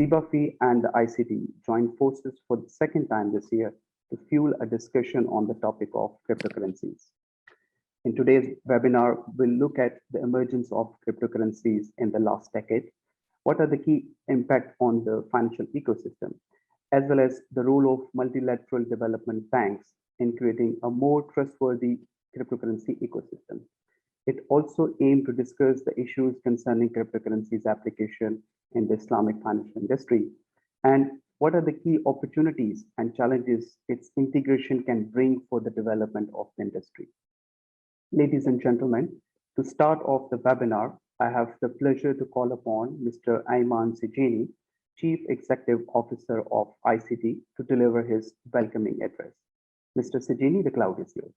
CBAFI and the ICD joined forces for the second time this year to fuel a discussion on the topic of cryptocurrencies. In today's webinar, we'll look at the emergence of cryptocurrencies in the last decade, what are the key impacts on the financial ecosystem, as well as the role of multilateral development banks in creating a more trustworthy cryptocurrency ecosystem. It also aimed to discuss the issues concerning cryptocurrencies application in the Islamic financial industry, and what are the key opportunities and challenges its integration can bring for the development of the industry. Ladies and gentlemen, to start off the webinar, I have the pleasure to call upon Mr. Ayman Sijini, Chief Executive Officer of ICD, to deliver his welcoming address. Mr. Sijini, the cloud is yours.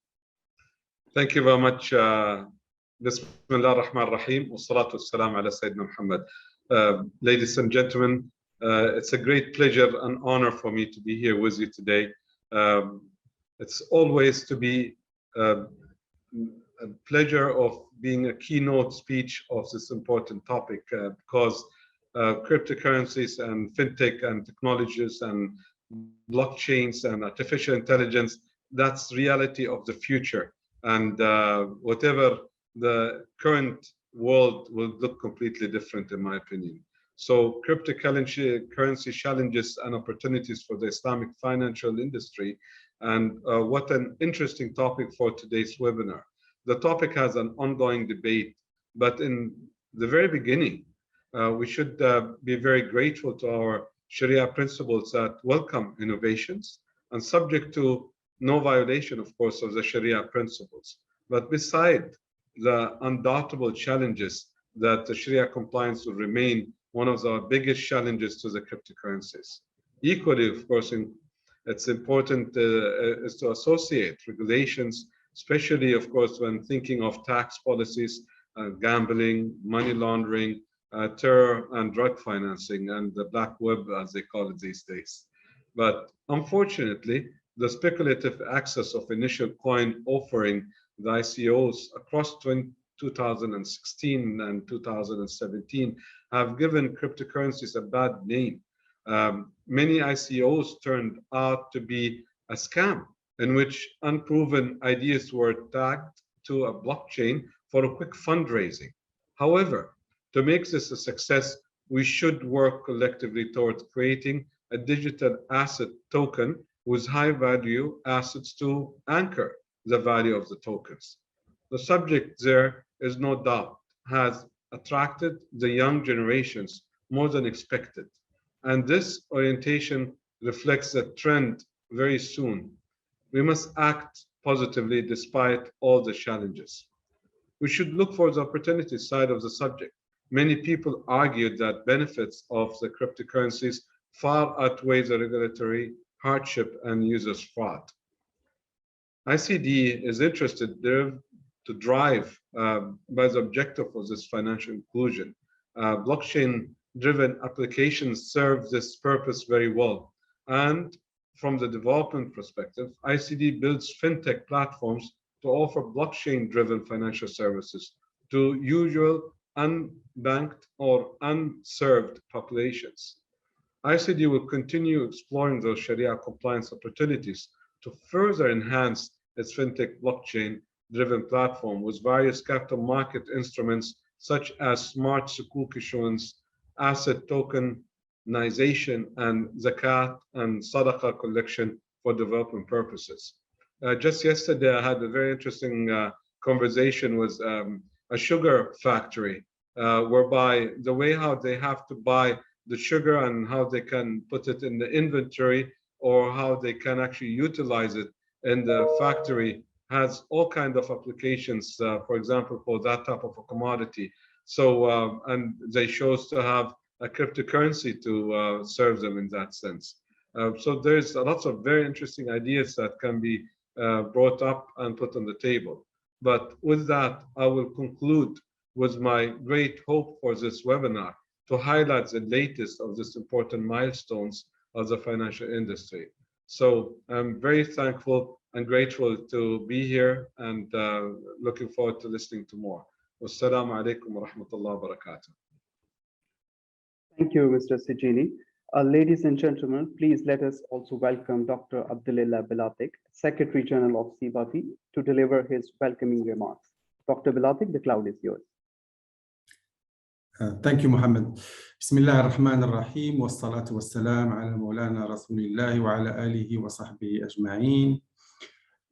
Thank you very much. Bismillah ar-Rahman ar-Rahim. Wassalatu wassalamu ala Sayyidina Muhammad. Ladies and gentlemen, it's a great pleasure and honor for me to be here with you today. It's always to be a pleasure of being a keynote speech of this important topic because cryptocurrencies and fintech and technologies and blockchains and artificial intelligence, that's reality of the future. And whatever the current world will look completely different, in my opinion. So cryptocurrency challenges and opportunities for the Islamic financial industry. And what an interesting topic for today's webinar. The topic has an ongoing debate, but in the very beginning, we should be very grateful to our Sharia principles that welcome innovations and subject to no violation, of course, of the Sharia principles. But beside the undoubtable challenges that the Sharia compliance will remain one of the biggest challenges to the cryptocurrencies. Equally, of course, it's important is to associate regulations, especially, of course, when thinking of tax policies, gambling, money laundering, terror and drug financing, and the black web, as they call it these days. But unfortunately, the speculative access of initial coin offering, the ICOs, across 2016 and 2017 have given cryptocurrencies a bad name. Many ICOs turned out to be a scam in which unproven ideas were tagged to a blockchain for a quick fundraising. However, to make this a success, we should work collectively towards creating a digital asset token with high value assets to anchor the value of the tokens. The subject there is no doubt has attracted the young generations more than expected. And this orientation reflects the trend very soon. We must act positively despite all the challenges. We should look for the opportunity side of the subject. Many people argued that benefits of the cryptocurrencies far outweigh the regulatory hardship and users' fraud. ICD is interested to drive by the objective of this financial inclusion. Blockchain-driven applications serve this purpose very well. And from the development perspective, ICD builds fintech platforms to offer blockchain-driven financial services to usual unbanked or unserved populations. ICD will continue exploring those Sharia compliance opportunities to further enhance its fintech blockchain-driven platform with various capital market instruments such as smart sukuk issuance, asset tokenization, and zakat and sadaqah collection for development purposes. Just yesterday, I had a very interesting conversation with a sugar factory, whereby the way how they have to buy the sugar and how they can put it in the inventory or how they can actually utilize it in the factory has all kinds of applications, for example, for that type of a commodity. So, and they chose to have a cryptocurrency to serve them in that sense. So there's lots of very interesting ideas that can be brought up and put on the table. But with that, I will conclude with my great hope for this webinar to highlight the latest of these important milestones of the financial industry. So I'm very thankful and grateful to be here and looking forward to listening to more. Wassalamu alaikum wa rahmatullahi wa barakatuh. Thank you, Mr. Sijini. Ladies and gentlemen, please let us also welcome Dr. Abdullah Bilatik, Secretary General of CBAFI, to deliver his welcoming remarks. Dr. Bilatik, the cloud is yours. Thank you, Muhammad. Bismillah ar-Rahman ar-Rahim, wa salatu wa salam ala maulana Rasulillah wa ala alihi wa sahbihi ajma'een.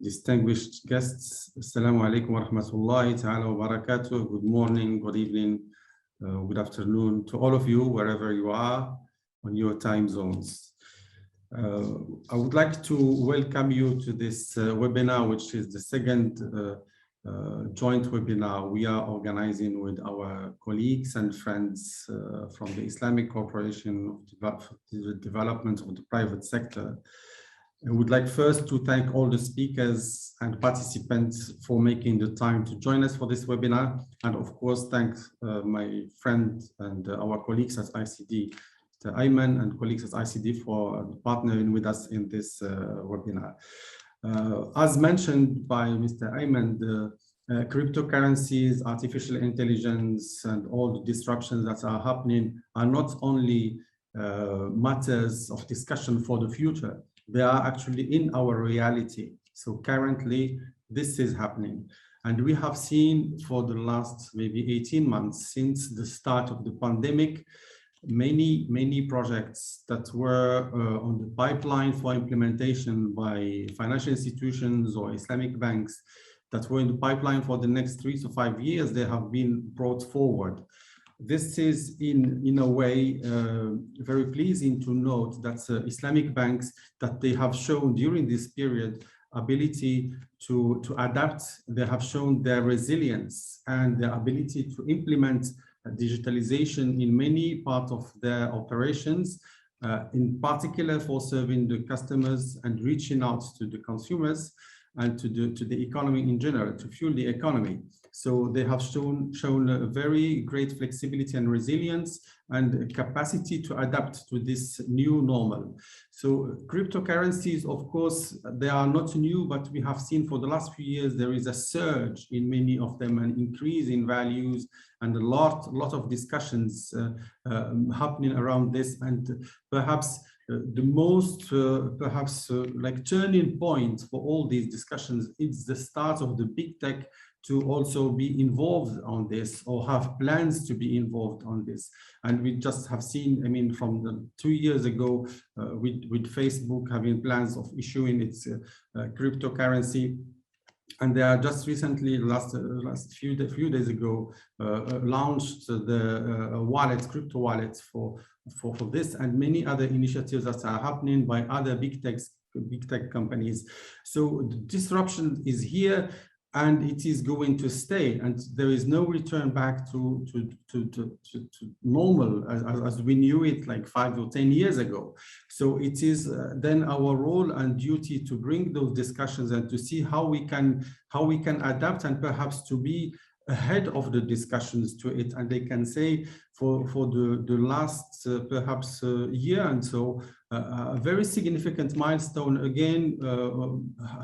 Distinguished guests, Assalamu alaikum wa rahmatullahi ta'ala wa barakatuh. Good morning, good evening, good afternoon to all of you, wherever you are on your time zones. I would like to welcome you to this webinar, which is the second joint webinar we are organizing with our colleagues and friends from the Islamic Corporation of the Development of the Private Sector. I would like first to thank all the speakers and participants for making the time to join us for this webinar, and of course thank my friend and our colleagues at ICD, Mr. Ayman, and colleagues at ICD for partnering with us in this webinar. As mentioned by Mr. Ayman, the cryptocurrencies, artificial intelligence, and all the disruptions that are happening are not only matters of discussion for the future, they are actually in our reality. So currently, this is happening. And we have seen for the last maybe 18 months since the start of the pandemic, many projects that were on the pipeline for implementation by financial institutions or Islamic banks that were in the pipeline for the next 3 to 5 years, they have been brought forward. This is in a way very pleasing to note that Islamic banks, that they have shown during this period ability to adapt. They have shown their resilience and their ability to implement digitalization in many parts of their operations, in particular for serving the customers and reaching out to the consumers and to the economy in general, to fuel the economy. So they have shown a very great flexibility and resilience and capacity to adapt to this new normal. So cryptocurrencies, of course, they are not new, but we have seen for the last few years, there is a surge in many of them, an increase in values, and a lot of discussions happening around this. And perhaps the most like turning point for all these discussions is the start of the big tech to also be involved on this or have plans to be involved on this. And we just have seen, I mean, from the 2 years ago with Facebook having plans of issuing its cryptocurrency. And they are just recently, last few days ago, launched the crypto wallets for this, and many other initiatives that are happening by other big tech companies. So the disruption is here, and it is going to stay, and there is no return back to normal as we knew it like 5 or 10 years ago. So it is then our role and duty to bring those discussions and to see how we can adapt and perhaps to be ahead of the discussions to it. And they can say for the last perhaps year and so, a very significant milestone again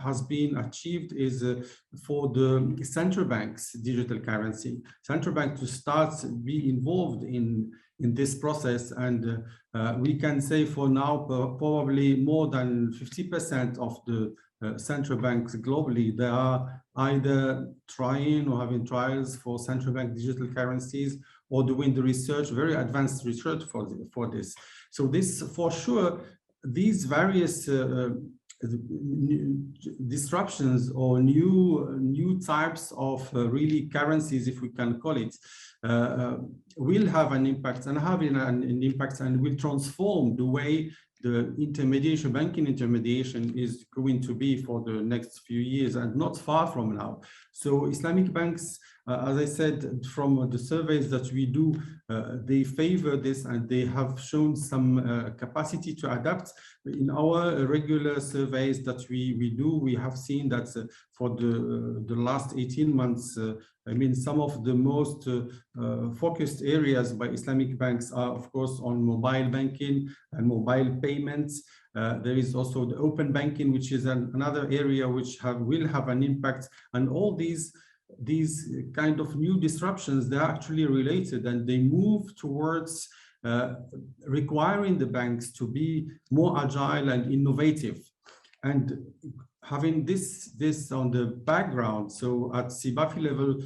has been achieved is for the central bank's digital currency. Central bank to start be involved in this process, and we can say for now probably more than 50% of the central banks globally, they are either trying or having trials for central bank digital currencies or doing the research, very advanced research for this. So this, for sure, these various disruptions or new types of really currencies, if we can call it, will have an impact and having an impact and will transform the way the intermediation, banking intermediation is going to be for the next few years and not far from now. So Islamic banks, as I said, from the surveys that we do, they favor this and they have shown some capacity to adapt. In our regular surveys that we do, we have seen that for the last 18 months, I mean, some of the most focused areas by Islamic banks are, of course, on mobile banking and mobile payments. There is also the open banking, which is another area which will have an impact. And all these kind of new disruptions, they're actually related and they move towards requiring the banks to be more agile and innovative. And having this on the background, so at CBAFI level,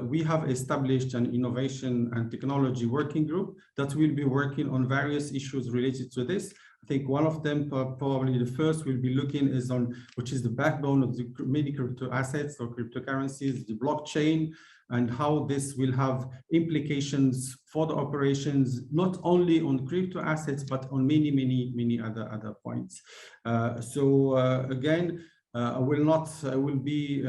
we have established an innovation and technology working group that will be working on various issues related to this. I think one of them, probably the first we'll be looking is on, which is the backbone of the many crypto assets or cryptocurrencies, the blockchain, and how this will have implications for the operations, not only on crypto assets, but on many other points. Again, I will be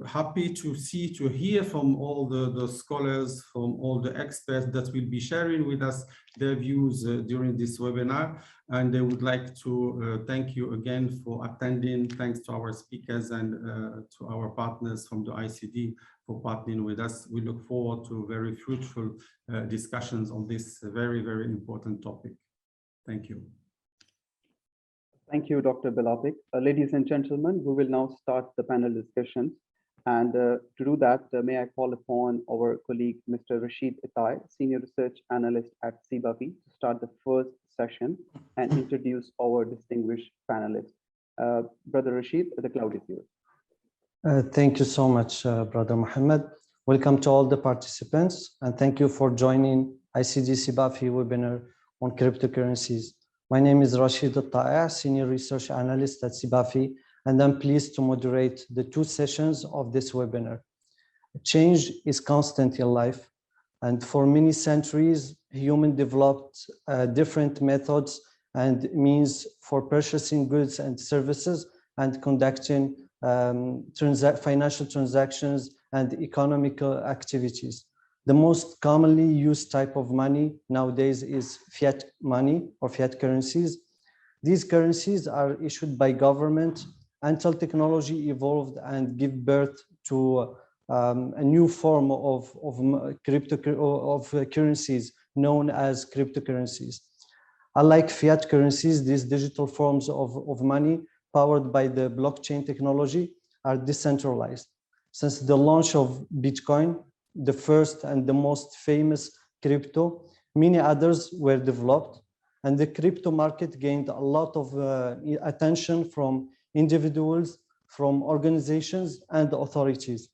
happy to hear from all the scholars, from all the experts that will be sharing with us their views during this webinar. And I would like to thank you again for attending. Thanks to our speakers and to our partners from the ICD for partnering with us. We look forward to very fruitful discussions on this very important topic. Thank you. Thank you, Dr. Bilafik. Ladies and gentlemen, we will now start the panel discussions. And to do that, may I call upon our colleague, Mr. Rashid Itai, Senior Research Analyst at CBAFI, to start the first session and introduce our distinguished panelists. Brother Rashid, the cloud is yours. Thank you so much, Brother Muhammad. Welcome to all the participants, and thank you for joining ICD CIBAFI webinar on cryptocurrencies. My name is Rashid Itai, Senior Research Analyst at CBAFI, and I'm pleased to moderate the 2 sessions of this webinar. Change is constant in life, and for many centuries, humans developed different methods and means for purchasing goods and services and conducting financial transactions and economical activities. The most commonly used type of money nowadays is fiat money or fiat currencies. These currencies are issued by government until technology evolved and give birth to a new form of currencies known as cryptocurrencies. Unlike fiat currencies, these digital forms of money powered by the blockchain technology are decentralized. Since the launch of Bitcoin, the first and the most famous crypto, many others were developed, and the crypto market gained a lot of attention from individuals, from organizations and authorities.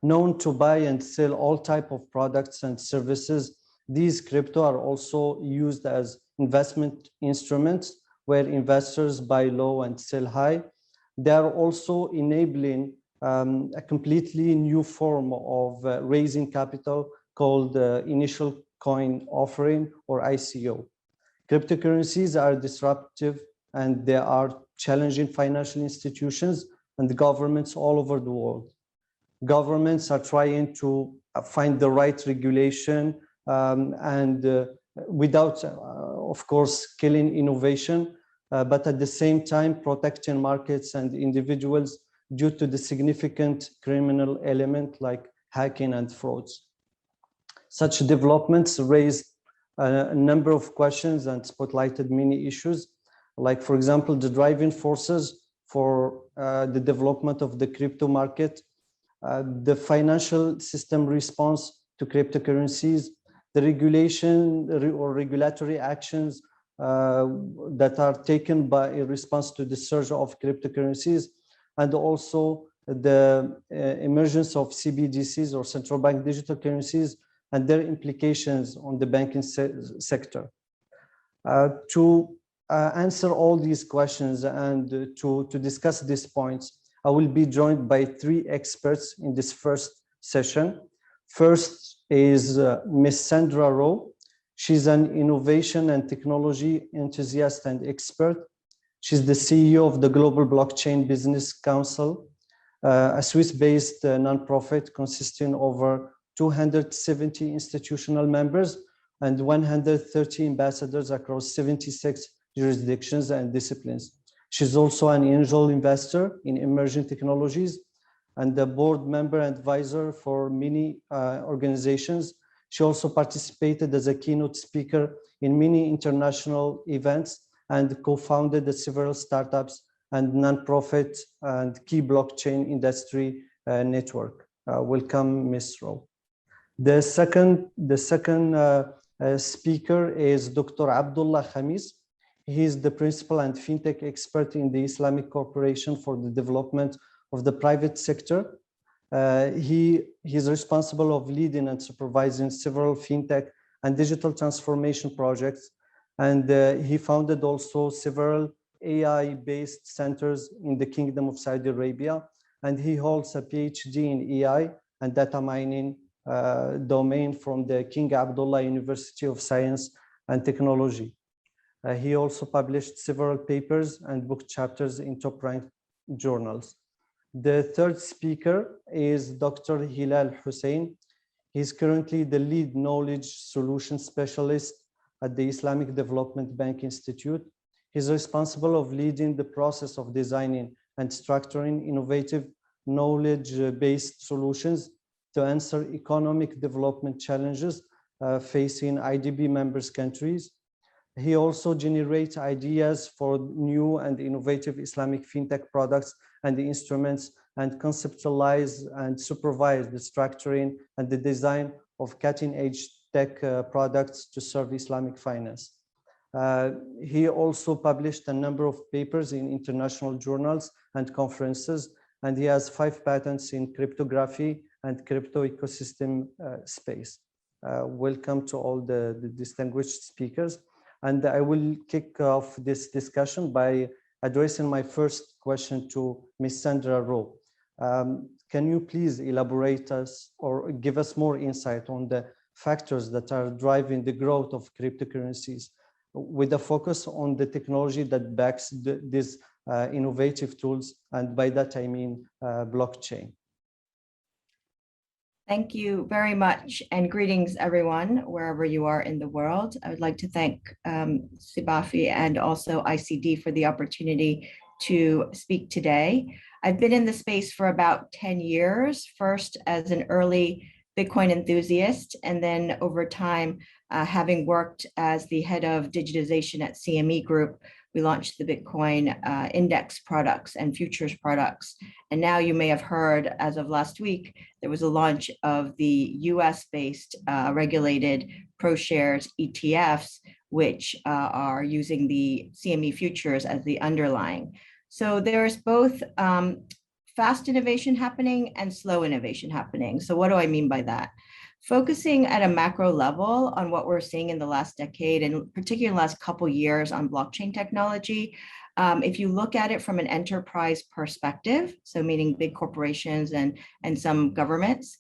Known to buy and sell all types of products and services, these crypto are also used as investment instruments where investors buy low and sell high. They are also enabling a completely new form of raising capital called initial coin offering or ICO. Cryptocurrencies are disruptive and they are challenging financial institutions and governments all over the world. Governments are trying to find the right regulation and without, of course, killing innovation, but at the same time protecting markets and individuals due to the significant criminal element like hacking and frauds. Such developments raised a number of questions and spotlighted many issues, like, for example, the driving forces for the development of the crypto market, the financial system response to cryptocurrencies, the regulation or regulatory actions that are taken in response to the surge of cryptocurrencies, and also the emergence of CBDCs or central bank digital currencies and their implications on the banking sector. To answer all these questions and to discuss these points, I will be joined by 3 experts in this first session. First is Ms. Sandra Rowe. She's an innovation and technology enthusiast and expert. She's the CEO of the Global Blockchain Business Council, a Swiss-based nonprofit consisting of over 270 institutional members and 130 ambassadors across 76 jurisdictions and disciplines. She's also an angel investor in emerging technologies and a board member and advisor for many organizations. She also participated as a keynote speaker in many international events and co-founded several startups and non-profit and key blockchain industry network. Welcome, Ms. Rowe. The second speaker is Dr. Abdullah Khamis. He is the principal and fintech expert in the Islamic Corporation for the Development of the Private Sector. He is responsible of leading and supervising several fintech and digital transformation projects. And he founded also several AI-based centers in the Kingdom of Saudi Arabia. And he holds a PhD in AI and data mining domain from the King Abdullah University of Science and Technology. He also published several papers and book chapters in top-ranked journals. The third speaker is Dr. Hilal Hussein. He's currently the lead knowledge solution specialist at the Islamic Development Bank Institute. He's responsible of leading the process of designing and structuring innovative knowledge-based solutions to answer economic development challenges facing IDB members countries. He also generates ideas for new and innovative Islamic fintech products and the instruments, and conceptualize and supervise the structuring and the design of cutting-edge tech products to serve Islamic finance. He also published a number of papers in international journals and conferences, and he has 5 patents in cryptography and crypto ecosystem space. Welcome to all the distinguished speakers. And I will kick off this discussion by addressing my first question to Ms. Sandra Rowe. Can you please elaborate us or give us more insight on the factors that are driving the growth of cryptocurrencies, with a focus on the technology that backs these innovative tools, and by that I mean blockchain? Thank you very much, and greetings everyone, wherever you are in the world. I would like to thank CBAFI and also ICD for the opportunity to speak today. I've been in the space for about 10 years, first as an early Bitcoin enthusiast, and then over time, having worked as the head of digitization at CME Group, we launched the Bitcoin index products and futures products. And now you may have heard, as of last week, there was a launch of the US-based regulated ProShares ETFs, which are using the CME futures as the underlying. So there's both fast innovation happening and slow innovation happening. So what do I mean by that? Focusing at a macro level on what we're seeing in the last decade, and particularly in the last couple of years on blockchain technology, if you look at it from an enterprise perspective, so meaning big corporations and some governments,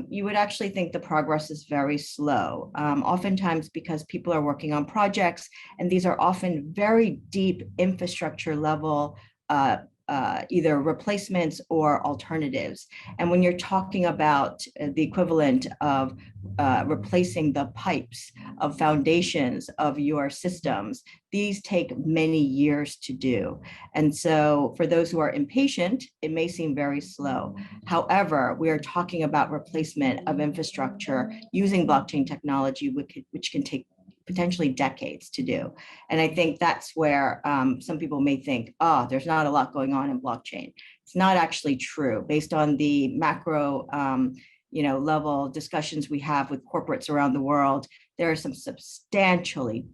you would actually think the progress is very slow, oftentimes because people are working on projects, and these are often very deep infrastructure level either replacements or alternatives. And when you're talking about the equivalent of replacing the pipes of foundations of your systems, these take many years to do. And so for those who are impatient, it may seem very slow. However, we are talking about replacement of infrastructure using blockchain technology, which can take potentially decades to do. And I think that's where some people may think, oh, there's not a lot going on in blockchain. It's not actually true. Based on the macro level discussions we have with corporates around the world, there are some substantially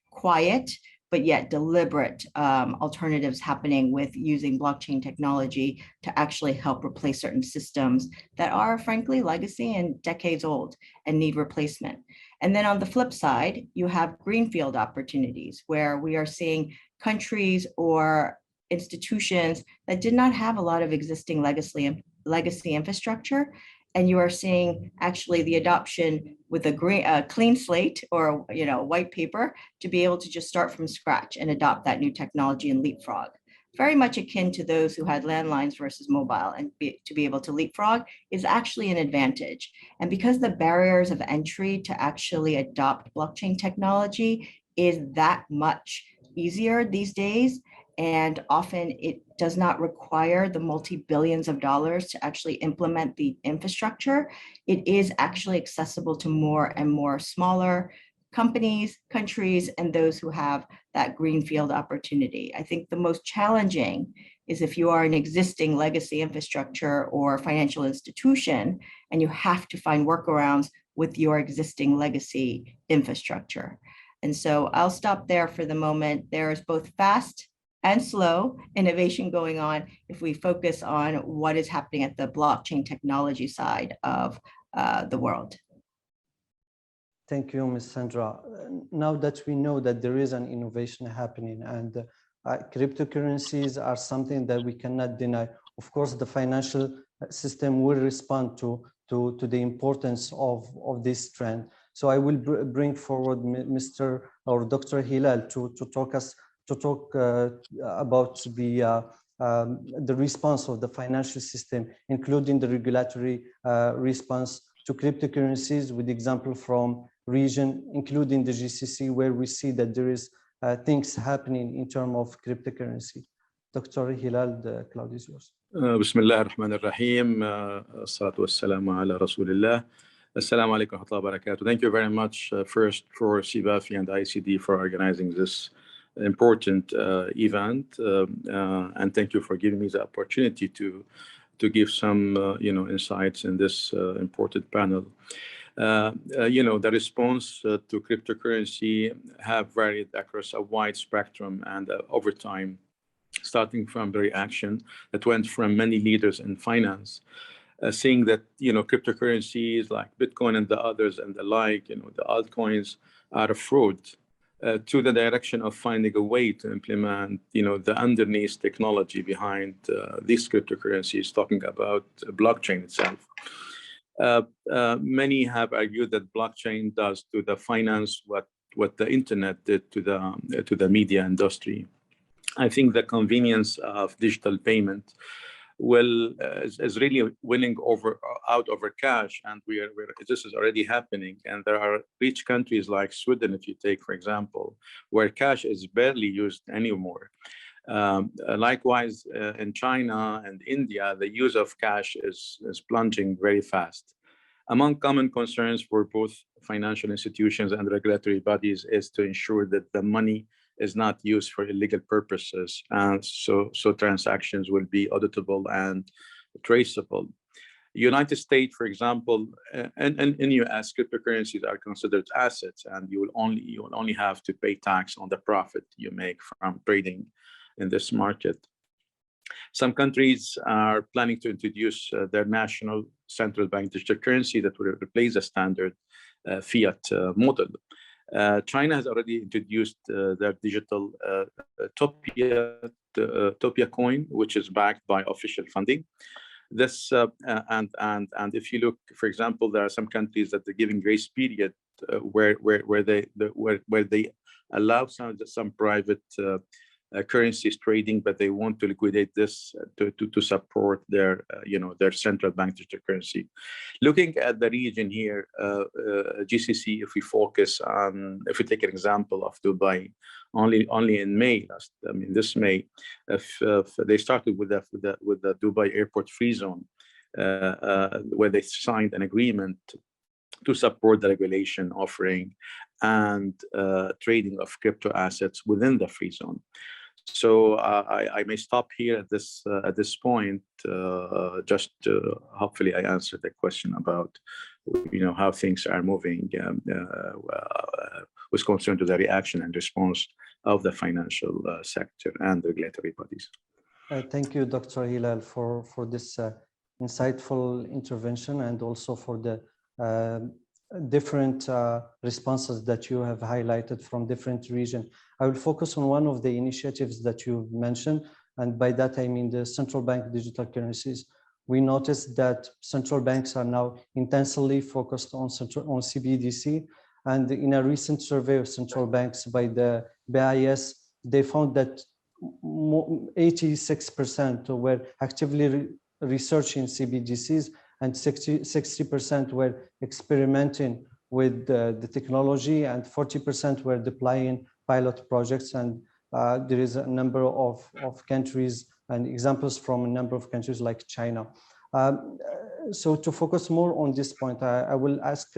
quiet, but yet deliberate alternatives happening with using blockchain technology to actually help replace certain systems that are frankly legacy and decades old and need replacement. And then on the flip side, you have greenfield opportunities where we are seeing countries or institutions that did not have a lot of existing legacy infrastructure. And you are seeing actually the adoption with a clean slate or white paper to be able to just start from scratch and adopt that new technology and leapfrog. Very much akin to those who had landlines versus mobile, and to be able to leapfrog is actually an advantage. And because the barriers of entry to actually adopt blockchain technology is that much easier these days, and often it does not require the multi-billions of dollars to actually implement the infrastructure, it is actually accessible to more and more smaller companies, countries, and those who have that greenfield opportunity. I think the most challenging is if you are an existing legacy infrastructure or financial institution, and you have to find workarounds with your existing legacy infrastructure. And so I'll stop there for the moment. There's both fast and slow innovation going on if we focus on what is happening at the blockchain technology side of the world. Thank you, Ms. Sandra. Now that we know that there is an innovation happening and cryptocurrencies are something that we cannot deny, of course, the financial system will respond to the importance of this trend. So I will bring forward Mr. or Dr. Hilal to talk about the response of the financial system, including the regulatory response to cryptocurrencies, with example from region, including the GCC, where we see that there is things happening in terms of cryptocurrency. Dr. Hilal, the cloud is yours. بسم الله الرحمن الرحيم الصلاة والسلام على رسول الله. Assalamu alaikum wa rahmatullahi wa barakatuh. Thank you very much first for CBAFI and ICD for organizing this important event, and thank you for giving me the opportunity to give some insights in this important panel. The response to cryptocurrency have varied across a wide spectrum and over time, starting from the reaction that went from many leaders in finance, saying that cryptocurrencies like Bitcoin and the others and the like, the altcoins are a fraud, to the direction of finding a way to implement the underneath technology behind these cryptocurrencies, talking about blockchain itself. Many have argued that blockchain does to the finance what the internet did to the media industry. I think the convenience of digital payment is really winning out over cash, and this is already happening. And there are rich countries like Sweden, if you take for example, where cash is barely used anymore. Likewise, in China and India, the use of cash is plunging very fast. Among common concerns for both financial institutions and regulatory bodies is to ensure that the money is not used for illegal purposes, and so transactions will be auditable and traceable. United States, for example, and in US, cryptocurrencies are considered assets, and you will only have to pay tax on the profit you make from trading in this market. Some countries are planning to introduce their national central bank digital currency that will replace the standard fiat model. China has already introduced their digital Topia coin, which is backed by official funding. This and if you look, for example, there are some countries that are giving grace period where they allow some private currencies trading, but they want to liquidate this to support their central bank digital currency. Looking at the region here, GCC, if we take an example of Dubai, only in May, this May, if they started with the Dubai airport free zone, where they signed an agreement to support the regulation, offering, and trading of crypto assets within the free zone. So I may stop here at this point. Just hopefully I answered the question about how things are moving with concern to the reaction and response of the financial sector and regulatory bodies. Thank you, Dr. Hilal, for this insightful intervention, and also for the different responses that you have highlighted from different regions. I will focus on one of the initiatives that you mentioned, and by that I mean the central bank digital currencies. We noticed that central banks are now intensely focused on CBDC, and in a recent survey of central banks by the BIS, they found that 86% were actively researching CBDCs, and 60% were experimenting with the technology, and 40% were deploying pilot projects. And there is a number of countries and examples from a number of countries like China. So to focus more on this point, I will ask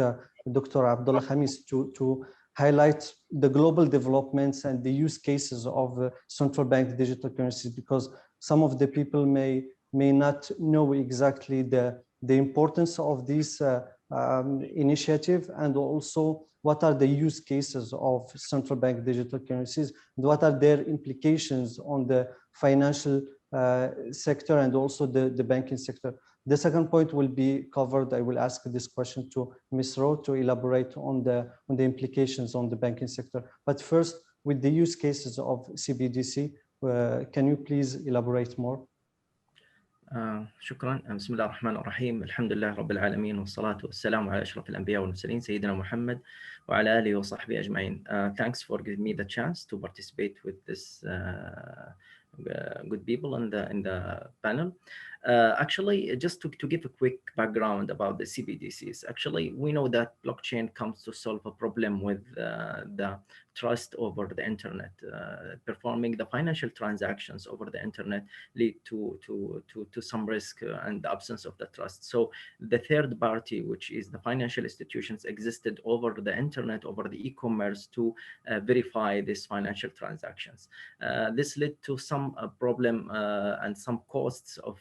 Dr. Abdullah Khamis to highlight the global developments and the use cases of central bank digital currencies, because some of the people may not know exactly the importance of these initiative, and also what are the use cases of central bank digital currencies, and what are their implications on the financial sector and also the banking sector. The second point will be covered. I will ask this question to Ms. Rowe to elaborate on the implications on the banking sector. But first, with the use cases of CBDC, can you please elaborate more? شكرا. بسم الله الرحمن الرحيم. الحمد لله رب العالمين والصلاة والسلام على أشرف الأنبياء والمرسلين سيدنا محمد وعلى آله وصحبه أجمعين. Thanks for giving me the chance to participate with this good people in the panel. Actually, just to give a quick background about the CBDCs. Actually, we know that blockchain comes to solve a problem with the trust over the internet. Performing the financial transactions over the internet lead to some risk and the absence of the trust. So the third party, which is the financial institutions, existed over the internet, over the e-commerce to verify these financial transactions. This led to some problem and some costs of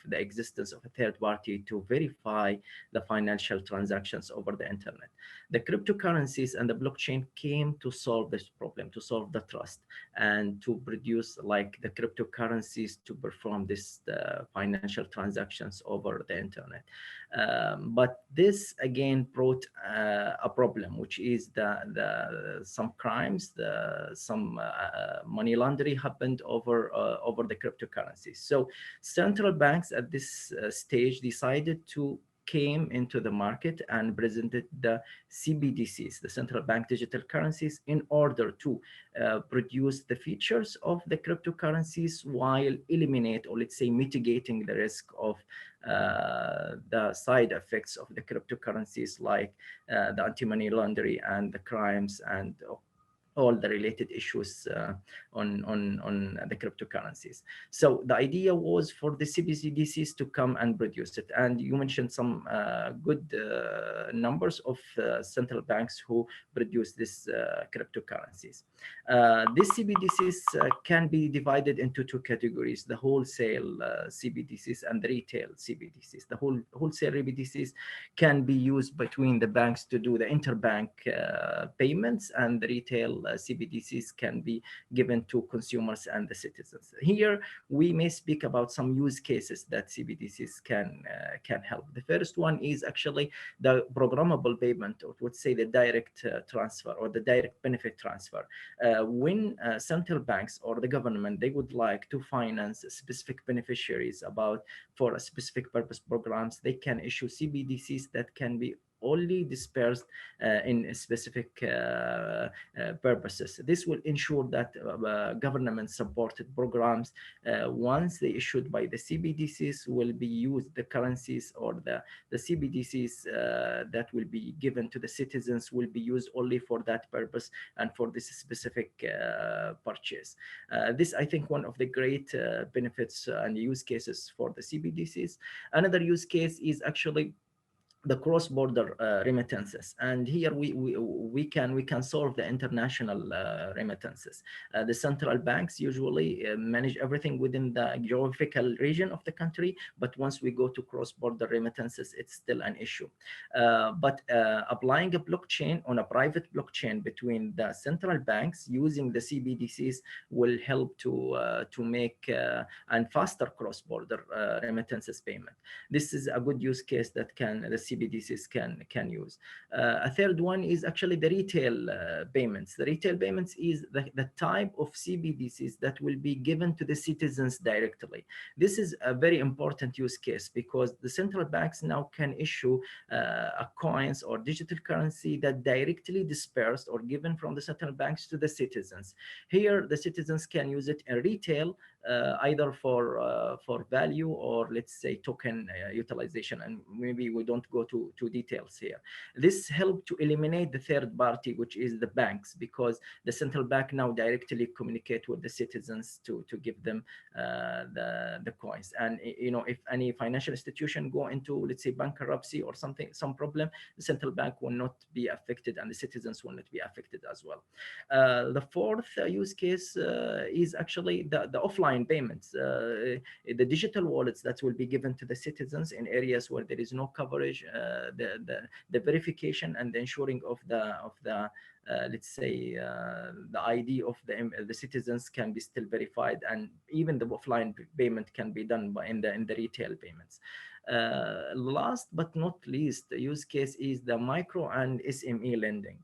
the existence of a third party to verify the financial transactions over the internet. The cryptocurrencies and the blockchain came to solve this problem, to solve the trust, and to produce like the cryptocurrencies to perform this financial transactions over the internet. But this again brought a problem, which is some crimes, some money laundering happened over the cryptocurrencies. So central banks at this stage decided to came into the market and presented the CBDCs, the central bank digital currencies, in order to produce the features of the cryptocurrencies while eliminate, or let's say mitigating the risk of the side effects of the cryptocurrencies, like the anti-money laundering and the crimes and all the related issues on the cryptocurrencies. So the idea was for the CBDCs to come and produce it. And you mentioned some good numbers of central banks who produce this cryptocurrencies. These CBDCs can be divided into two categories: the wholesale CBDCs and the retail CBDCs. The wholesale CBDCs can be used between the banks to do the interbank payments, and the retail CBDCs can be given to consumers and the citizens. Here we may speak about some use cases that CBDCs can help. The first one is actually the programmable payment, or would say the direct transfer or the direct benefit transfer. When central banks or the government, they would like to finance specific beneficiaries for a specific purpose programs, they can issue CBDCs that can be only dispersed in specific purposes. This will ensure that government-supported programs, once they issued by the CBDCs, will be used, the currencies or the CBDCs that will be given to the citizens will be used only for that purpose and for this specific purchase. This, I think, one of the great benefits and use cases for the CBDCs. Another use case is actually the cross-border remittances, and here we can solve the international remittances. The central banks usually manage everything within the geographical region of the country, but once we go to cross-border remittances, it's still an issue. But applying a blockchain on a private blockchain between the central banks using the CBDCs will help to make and faster cross-border remittances payment. This is a good use case that the CBDCs can use. A third one is actually the retail payments. The retail payments is the type of CBDCs that will be given to the citizens directly. This is a very important use case because the central banks now can issue coins or digital currency that directly dispersed or given from the central banks to the citizens. Here, the citizens can use it in retail, either for value or, let's say, token utilization, and maybe we don't go to details here. This helped to eliminate the third party, which is the banks, because the central bank now directly communicate with the citizens to give them the coins. And if any financial institution go into, let's say, bankruptcy or some problem, the central bank will not be affected and the citizens will not be affected as well. The fourth use case is actually the offline offline payments. The digital wallets that will be given to the citizens in areas where there is no coverage, the verification and the ensuring of the let's say the ID of the citizens can be still verified, and even the offline payment can be done in the retail payments. Last but not least, the use case is the micro and SME lending.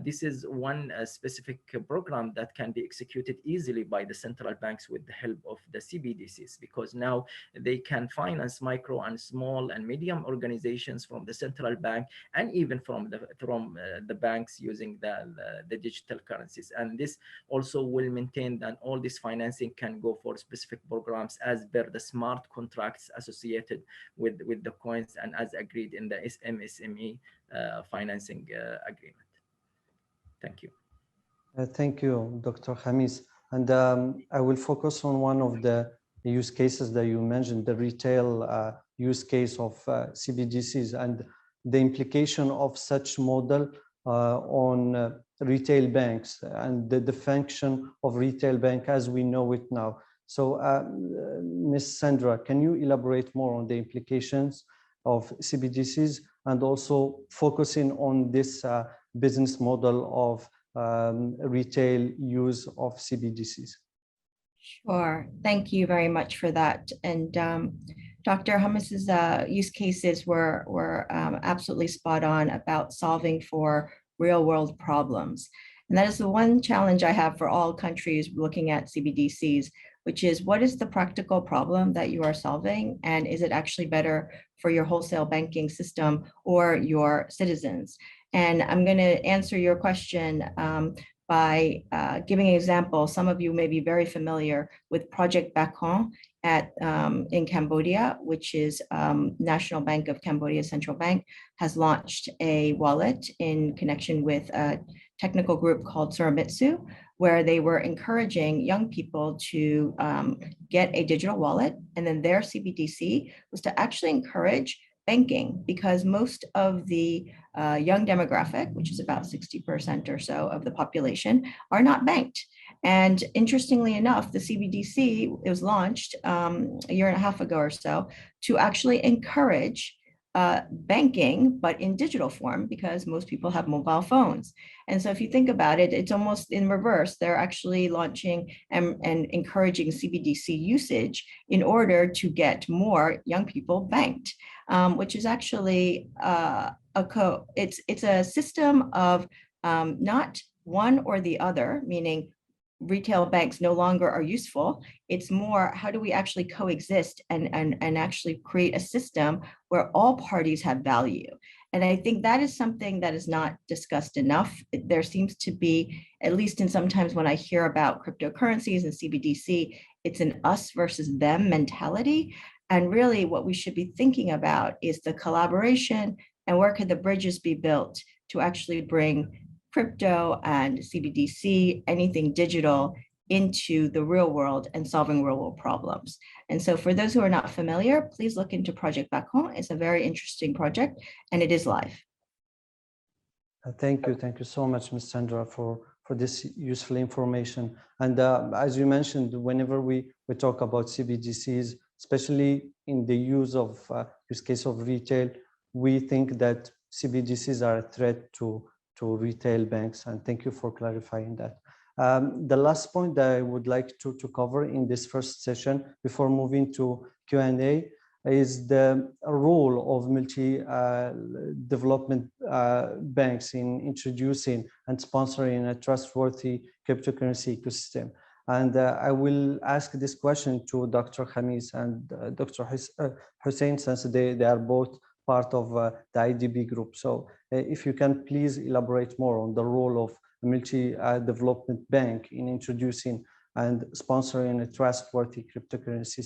This is one specific program that can be executed easily by the central banks with the help of the CBDCs, because now they can finance micro and small and medium organizations from the central bank, and even from the banks using the digital currencies. And this also will maintain that all this financing can go for specific programs as per the smart contracts associated with the coins and as agreed in the MSME financing agreement. Thank you. Thank you, Dr. Khamis. And I will focus on one of the use cases that you mentioned, the retail use case of CBDCs and the implication of such model on retail banks and the function of retail bank as we know it now. So, Ms. Sandra, can you elaborate more on the implications of CBDCs and also focusing on this business model of retail use of CBDCs? Sure. Thank you very much for that. And Dr. Hummus's use cases were absolutely spot on about solving for real world problems. And that is the one challenge I have for all countries looking at CBDCs, which is what is the practical problem that you are solving? And is it actually better for your wholesale banking system or your citizens? And I'm going to answer your question by giving an example. Some of you may be very familiar with Project Bacon in Cambodia, which is National Bank of Cambodia Central Bank has launched a wallet in connection with a technical group called Suramitsu, where they were encouraging young people to get a digital wallet. And then their CBDC was to actually encourage banking, because most of the young demographic, which is about 60% or so of the population, are not banked. And interestingly enough, the CBDC was launched a year and a half ago or so to actually encourage banking, but in digital form, because most people have mobile phones. And so if you think about it, it's almost in reverse. They're actually launching and encouraging CBDC usage in order to get more young people banked, which is actually it's a system of not one or the other, meaning retail banks no longer are useful. It's more, how do we actually coexist and actually create a system where all parties have value? And I think that is something that is not discussed enough. There seems to be, at least in sometimes when I hear about cryptocurrencies and CBDC, it's an us versus them mentality. And really what we should be thinking about is the collaboration and where could the bridges be built to actually bring crypto and CBDC, anything digital, into the real world and solving real world problems. And so for those who are not familiar, please look into Project Bacon. It's a very interesting project and it is live. Thank you so much, Ms. Sandra, for this useful information. And as you mentioned, whenever we talk about CBDCs, especially in the use case of retail, we think that CBDCs are a threat to retail banks, and thank you for clarifying that. The last point that I would like to cover in this first session before moving to Q&A is the role of multi-development banks in introducing and sponsoring a trustworthy cryptocurrency ecosystem. And I will ask this question to Dr. Khamis and Dr. Hussein, since they are both part of the IDB group. So if you can please elaborate more on the role of a multi-development bank in introducing and sponsoring a trustworthy cryptocurrency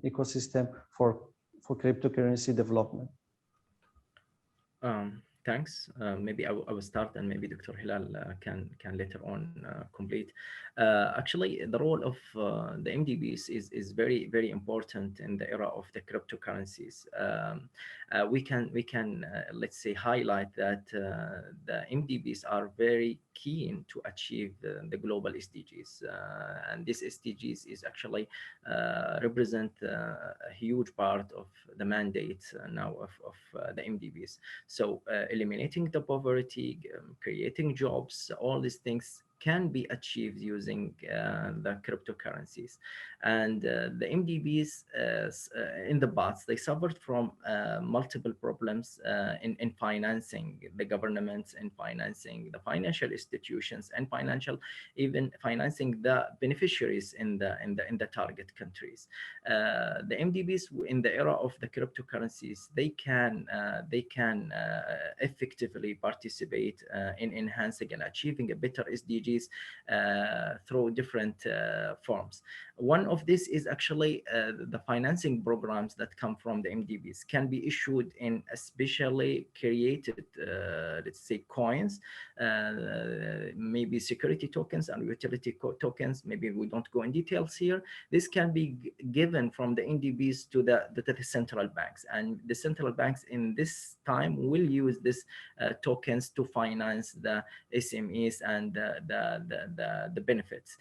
ecosystem for cryptocurrency development. Thanks. Maybe I will start, and maybe Dr. Hilal can later on complete. Actually, the role of the MDBs is very important in the era of the cryptocurrencies. We can let's say highlight that the MDBs are very keen to achieve the global SDGs, and this SDGs is actually represent a huge part of the mandate now of the MDBs. So eliminating the poverty, creating jobs, all these things can be achieved using the cryptocurrencies. And the MDBs in the past, they suffered from multiple problems in financing the governments, and financing the financial institutions, and even financing the beneficiaries in the target countries. The MDBs in the era of the cryptocurrencies, they can effectively participate in enhancing and achieving a better SDGs through different forms. One of this is actually the financing programs that come from the MDBs can be issued in especially created, let's say, coins, maybe security tokens and utility tokens. Maybe we don't go in details here. This can be given from the MDBs to the central banks, and the central banks in this time will use this tokens to finance the SMEs and the benefits.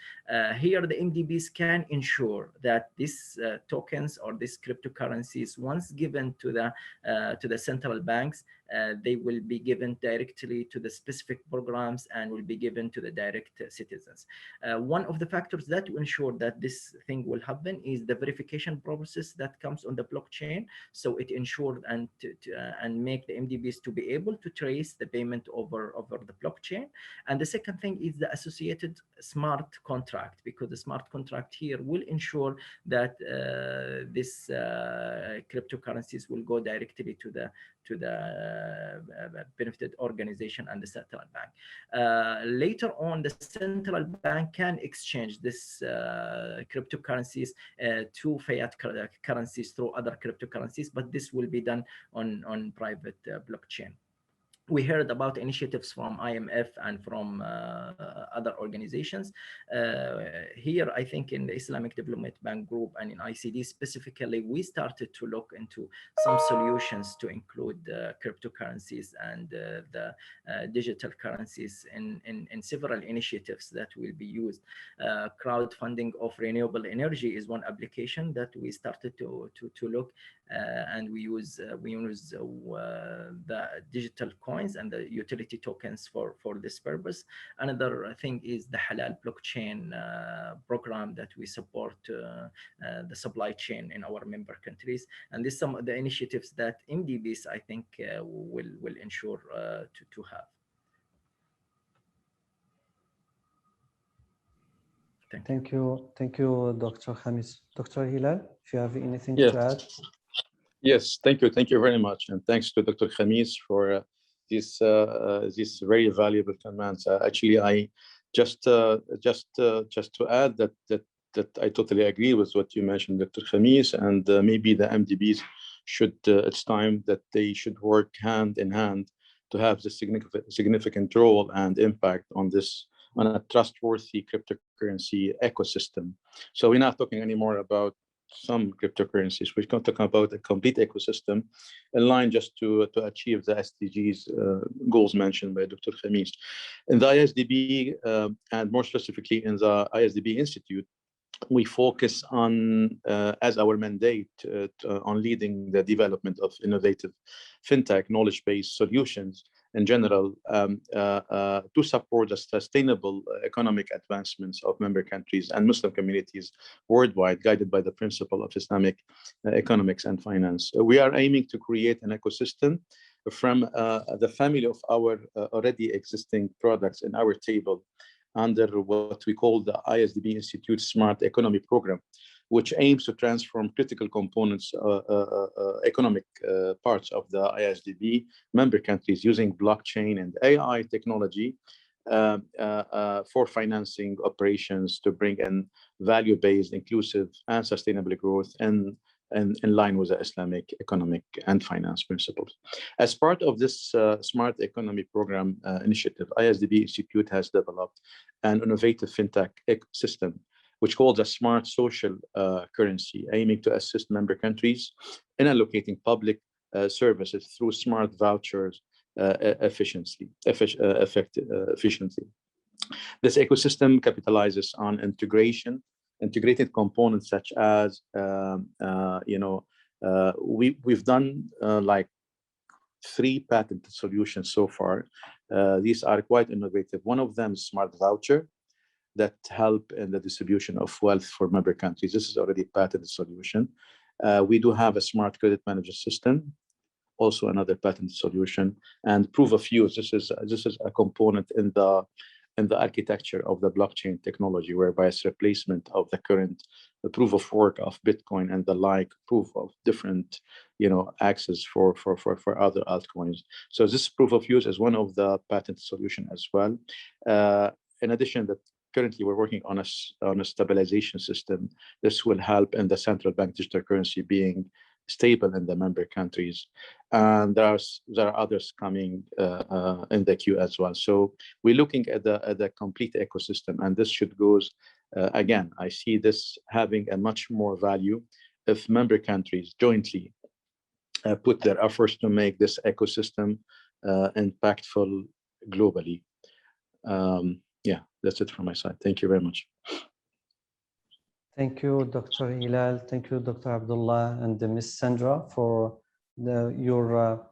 Here, the MDBs can ensure that these tokens or these cryptocurrencies, once given to the central banks, they will be given directly to the specific programs and will be given to the direct citizens. One of the factors that will ensure that this thing will happen is the verification process that comes on the blockchain. So it ensures and make the MDBs to be able to trace the payment over the blockchain. And the second thing is the associated smart contract, because the smart contract here will ensure that this cryptocurrencies will go directly to the benefited organization and the central bank. Later on, the central bank can exchange this cryptocurrencies to fiat currencies through other cryptocurrencies, but this will be done on private blockchain. We heard about initiatives from IMF and from other organizations. Here, I think in the Islamic Development Bank Group and in ICD specifically, we started to look into some solutions to include cryptocurrencies and the digital currencies in several initiatives that will be used. Crowdfunding of renewable energy is one application that we started to look, and we use the digital coins and the utility tokens for this purpose. Another thing is the Halal blockchain program that we support the supply chain in our member countries. And this some of the initiatives that MDBs, I think, will ensure to have. Thank you, Dr. Khamis. Dr. Hilal, if you have anything Yes. to add. Yes, thank you very much, and thanks to Dr. Khamis for these very valuable comments. Actually, I just to add that I totally agree with what you mentioned, Dr. Khamis, and maybe the MDBs should it's time that they should work hand in hand to have the significant role and impact on a trustworthy cryptocurrency ecosystem. So we're not talking anymore about some cryptocurrencies. We're talking about a complete ecosystem in line just to achieve the SDGs goals mentioned by Dr. Khamis. In the ISDB, and more specifically in the ISDB Institute, we focus on, as our mandate, on leading the development of innovative fintech knowledge-based solutions in general to support the sustainable economic advancements of member countries and Muslim communities worldwide, guided by the principle of Islamic economics and finance. We are aiming to create an ecosystem from the family of our already existing products in our table under what we call the ISDB Institute Smart Economy Program, which aims to transform critical components, economic parts of the ISDB member countries using blockchain and AI technology for financing operations to bring in value-based, inclusive, and sustainable growth in in line with the Islamic economic and finance principles. As part of this Smart Economy Program initiative, ISDB Institute has developed an innovative fintech ecosystem, which called a smart social currency, aiming to assist member countries in allocating public services through smart vouchers efficiently. This ecosystem capitalizes on integrated components such as, we've done like 3 patented solutions so far. These are quite innovative. One of them is smart voucher that help in the distribution of wealth for member countries. This is already a patented solution. We do have a smart credit manager system, also another patented solution, and proof of use. This is a component in the architecture of the blockchain technology, whereby it's replacement of the current proof of work of Bitcoin and the like proof of different, access for other altcoins. So this proof of use is one of the patent solution as well. In addition, that currently we're working on a stabilization system. This will help in the central bank digital currency being stable in the member countries, and there are others coming in the queue as well. So we're looking at the complete ecosystem, and this should goes again. I see this having a much more value if member countries jointly put their efforts to make this ecosystem impactful globally. Yeah, that's it from my side. Thank you very much. Thank you, Dr. Hilal. Thank you, Dr. Abdullah and Ms. Sandra for your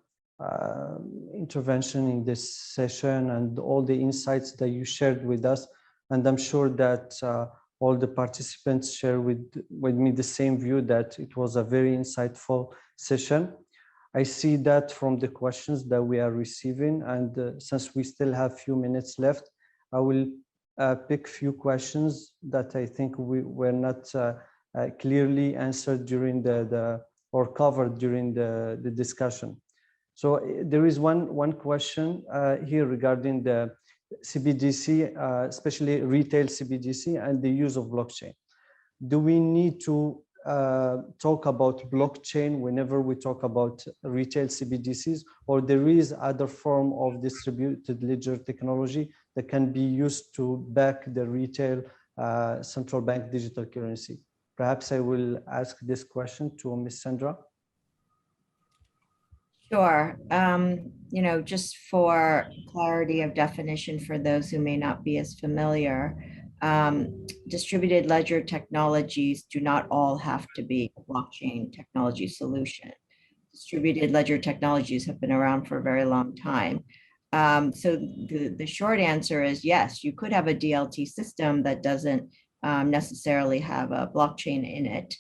intervention in this session and all the insights that you shared with us. And I'm sure that all the participants share with me the same view, that it was a very insightful session. I see that from the questions that we are receiving, and since we still have a few minutes left, I will pick few questions that I think we were not clearly answered during or covered during the discussion. So there is one question here regarding the CBDC, especially retail CBDC and the use of blockchain. Do we need to talk about blockchain whenever we talk about retail CBDCs, or there is other form of distributed ledger technology that can be used to back the retail central bank digital currency? Perhaps I will ask this question to Ms. Sandra. Sure. Just for clarity of definition for those who may not be as familiar, distributed ledger technologies do not all have to be a blockchain technology solution. Distributed ledger technologies have been around for a very long time. So the short answer is yes, you could have a DLT system that doesn't necessarily have a blockchain in it.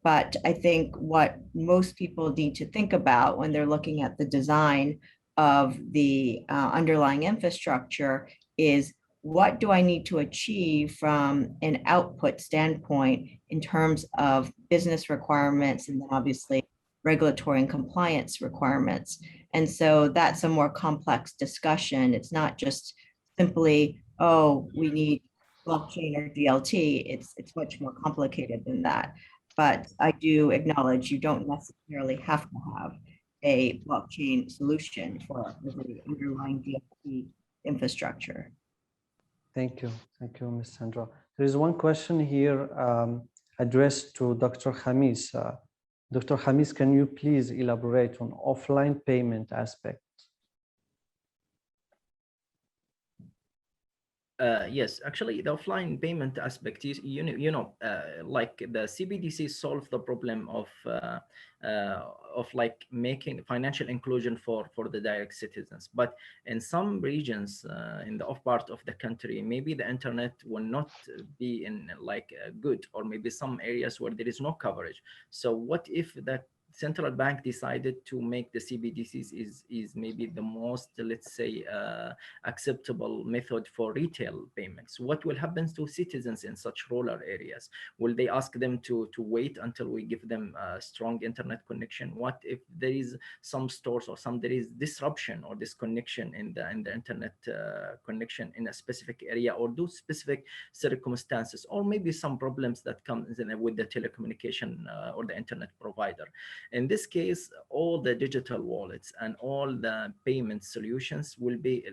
But I think what most people need to think about when they're looking at the design of the underlying infrastructure is, what do I need to achieve from an output standpoint in terms of business requirements, and then obviously regulatory and compliance requirements. And so that's a more complex discussion. It's not just simply, oh, we need blockchain or DLT. It's much more complicated than that. But I do acknowledge you don't necessarily have to have a blockchain solution for the underlying DLT infrastructure. Thank you, Ms. Sandra. There is one question here addressed to Dr. Khamis. Dr. Khamis, can you please elaborate on offline payment aspect? Yes, actually, the offline payment aspect is, like the CBDC solve the problem of like making financial inclusion for the direct citizens. But in some regions, in the off part of the country, maybe the internet will not be in like good, or maybe some areas where there is no coverage. So what if that central bank decided to make the CBDCs is maybe the most, let's say, acceptable method for retail payments. What will happen to citizens in such rural areas? Will they ask them to wait until we give them a strong internet connection? What if there is some stores or there is disruption or disconnection in the internet connection in a specific area, or those specific circumstances, or maybe some problems that come with the telecommunication or the internet provider? In this case, all the digital wallets and all the payment solutions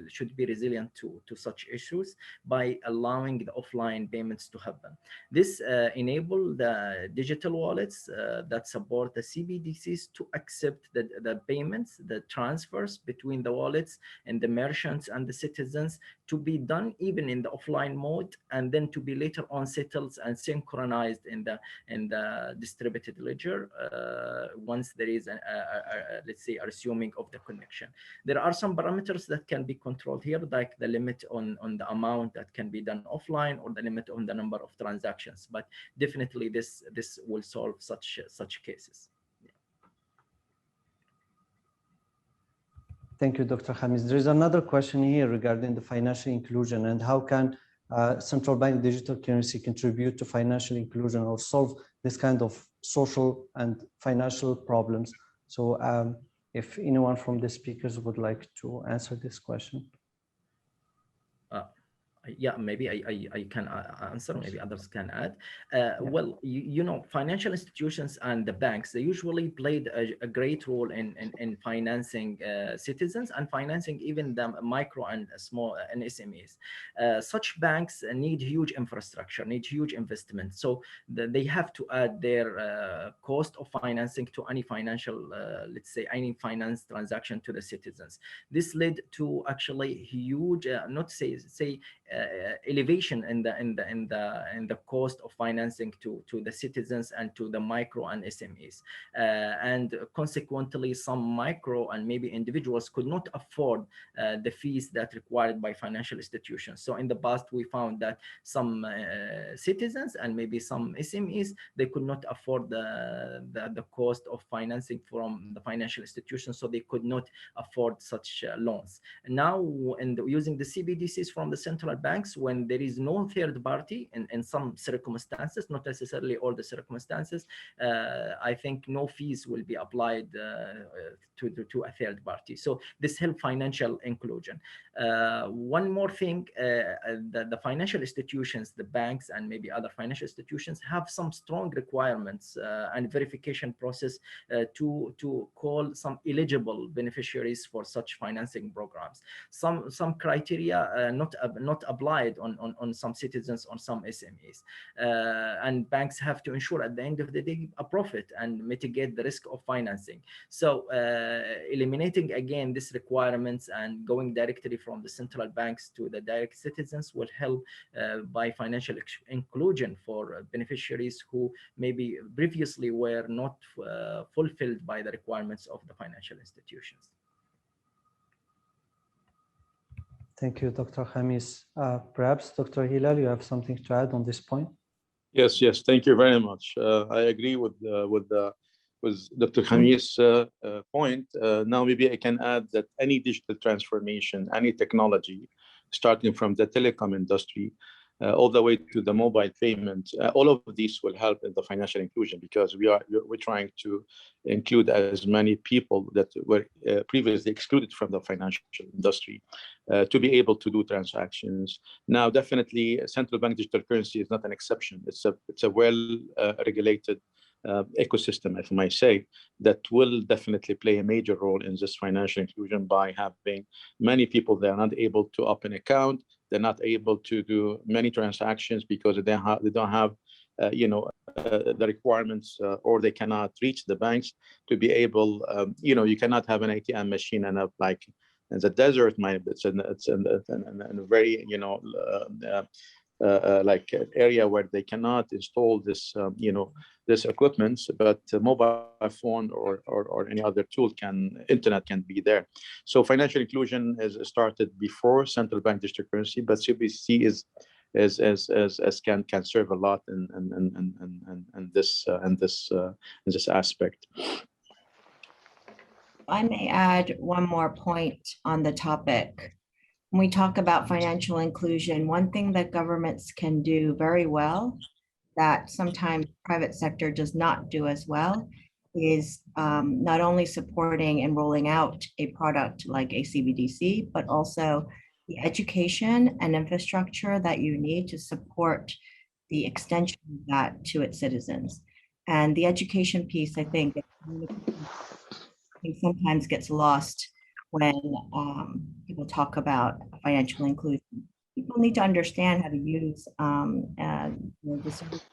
should be resilient to such issues by allowing the offline payments to happen. This enable the digital wallets that support the CBDCs to accept the payments, the transfers between the wallets and the merchants and the citizens to be done even in the offline mode, and then to be later on settled and synchronized in the distributed ledger once there is let's say a resuming of the connection. There are some parameters that can be controlled here, like the limit on the amount that can be done offline, or the limit on the number of transactions, but definitely this will solve such cases. Thank you, Dr. Khamis. There is another question here regarding the financial inclusion and how can central bank digital currency contribute to financial inclusion or solve this kind of social and financial problems. So if anyone from the speakers would like to answer this question. Yeah, maybe I can answer, maybe others can add. Well, you know, financial institutions and the banks, they usually played a great role in financing citizens and financing even the micro and small and SMEs. Such banks need huge infrastructure, need huge investment. So they have to add their cost of financing to any financial, let's say, any finance transaction to the citizens. This led to actually huge, not say elevation in the cost of financing to the citizens and to the micro and SMEs, and consequently some micro and maybe individuals could not afford the fees that required by financial institutions. So in the past we found that some citizens and maybe some SMEs, they could not afford the cost of financing from the financial institutions, so they could not afford such loans. Now, using the CBDCs from the central banks, when there is no third party in some circumstances, not necessarily all the circumstances, I think no fees will be applied to a third party. So this helps financial inclusion. One more thing, the financial institutions, the banks and maybe other financial institutions have some strong requirements and verification process to call some eligible beneficiaries for such financing programs. Some criteria not applied on some citizens, on some SMEs, and banks have to ensure at the end of the day a profit and mitigate the risk of financing. So eliminating again these requirements and going directly from the central banks to the direct citizens will help by financial inclusion for beneficiaries who maybe previously were not fulfilled by the requirements of the financial institutions. Thank you, Dr. Khamis. Perhaps, Dr. Hilal, you have something to add on this point? Yes, thank you very much. I agree with Dr. Khamis' point. Now, maybe I can add that any digital transformation, any technology, starting from the telecom industry, all the way to the mobile payment, all of these will help in the financial inclusion, because we're trying to include as many people that were previously excluded from the financial industry to be able to do transactions. Now, definitely, central bank digital currency is not an exception. It's a well-regulated ecosystem, if I may say, that will definitely play a major role in this financial inclusion by having many people that are not able to open an account. They're not able to do many transactions because they don't have the requirements, or they cannot reach the banks to be able, you cannot have an ATM machine and like in the desert, it's in a very, like area where they cannot install this, this equipment, but mobile phone or any other tool internet can be there. So financial inclusion is started before central bank digital currency, but CBDC can serve a lot in this aspect. I may add one more point on the topic. When we talk about financial inclusion, one thing that governments can do very well that sometimes private sector does not do as well is not only supporting and rolling out a product like a CBDC, but also the education and infrastructure that you need to support the extension of that to its citizens. And the education piece, I think sometimes gets lost when people talk about financial inclusion. People need to understand how to use the service,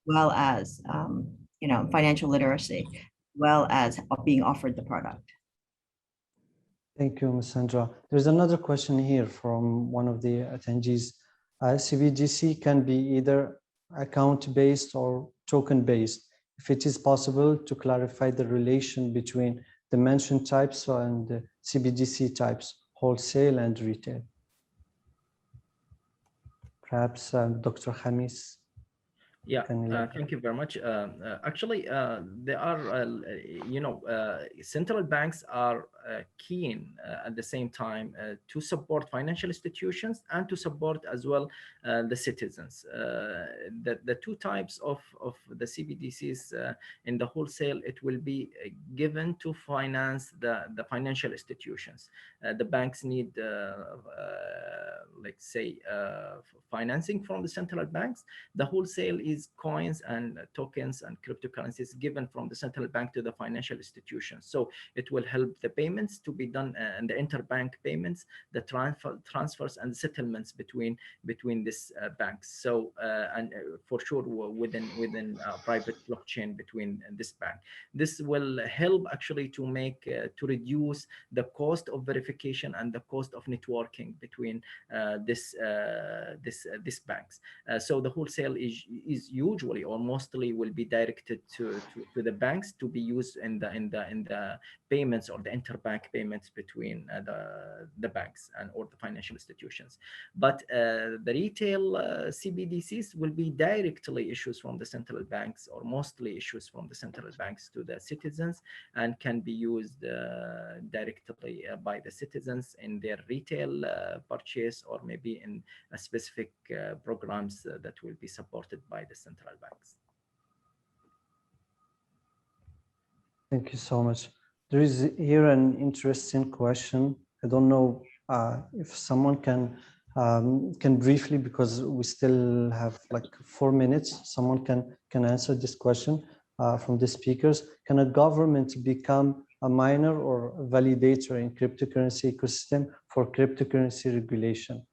well as financial literacy, well as being offered the product. Thank you, Ms. Sandra. There's another question here from one of the attendees. CBDC can be either account-based or token-based. If it is possible to clarify the relation between the mentioned types and the CBDC types, wholesale and retail. Perhaps Dr. Khamis. Yeah, thank you very much. Actually, there are, central banks are keen at the same time to support financial institutions and to support as well the citizens. The two types of the CBDCs in the wholesale, it will be given to finance the financial institutions. The banks need, let's say, financing from the central banks. The wholesale is coins and tokens and cryptocurrencies given from the central bank to the financial institutions. So it will help the payments to be done and the interbank payments, the transfers and settlements between these banks. So and for sure within private blockchain between this bank. This will help actually to make to reduce the cost of verification and the cost of networking between this banks. So the wholesale is usually or mostly will be directed to the banks to be used in the payments or the interbank payments between the banks and or the financial institutions. But the retail CBDCs will be directly issues from the central banks or mostly issues from the central banks to the citizens and can be used directly by the citizens in their retail purchase or maybe in a specific programs that will be supported by the central banks. Thank you so much. There is here an interesting question. I don't know if someone can briefly, because we still have like 4 minutes, someone can answer this question from the speakers. Can a government become a miner or a validator in cryptocurrency ecosystem for cryptocurrency regulation?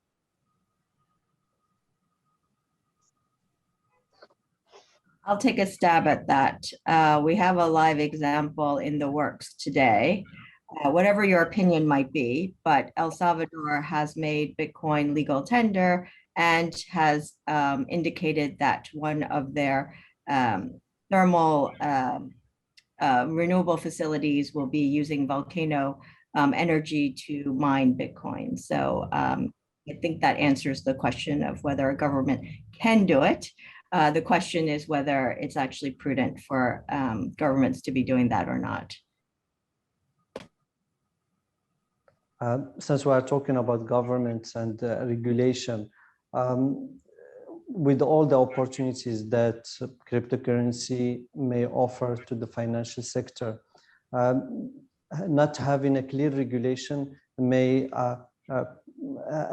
I'll take a stab at that. We have a live example in the works today. Whatever your opinion might be, but El Salvador has made Bitcoin legal tender and has indicated that one of their thermal renewable facilities will be using volcano energy to mine Bitcoin. So I think that answers the question of whether a government can do it. The question is whether it's actually prudent for governments to be doing that or not. Since we are talking about governments and regulation, with all the opportunities that cryptocurrency may offer to the financial sector, not having a clear regulation may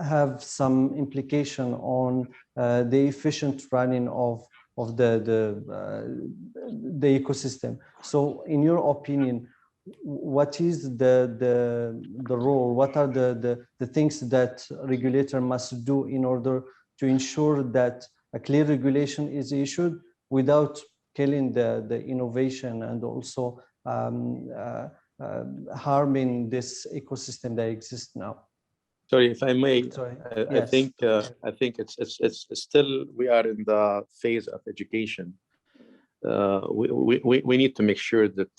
have some implication on the efficient running of the ecosystem. So in your opinion, what is the role? What are the things that regulator must do in order to ensure that a clear regulation is issued without killing the innovation and also harming this ecosystem that exists now? Sorry, if I may, Yes. I think it's still we are in the phase of education. We need to make sure that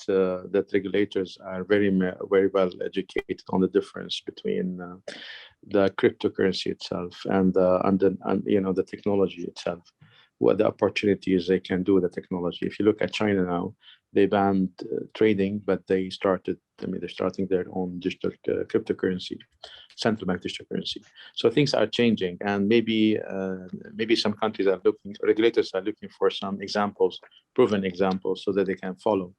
that regulators are very well educated on the difference between the cryptocurrency itself and the technology itself, what the opportunities they can do with the technology. If you look at China now, they banned trading, but they started. I mean, they're starting their own digital cryptocurrency, central bank digital currency. So things are changing, and maybe some countries are looking, regulators are looking for some examples, proven examples, so that they can follow.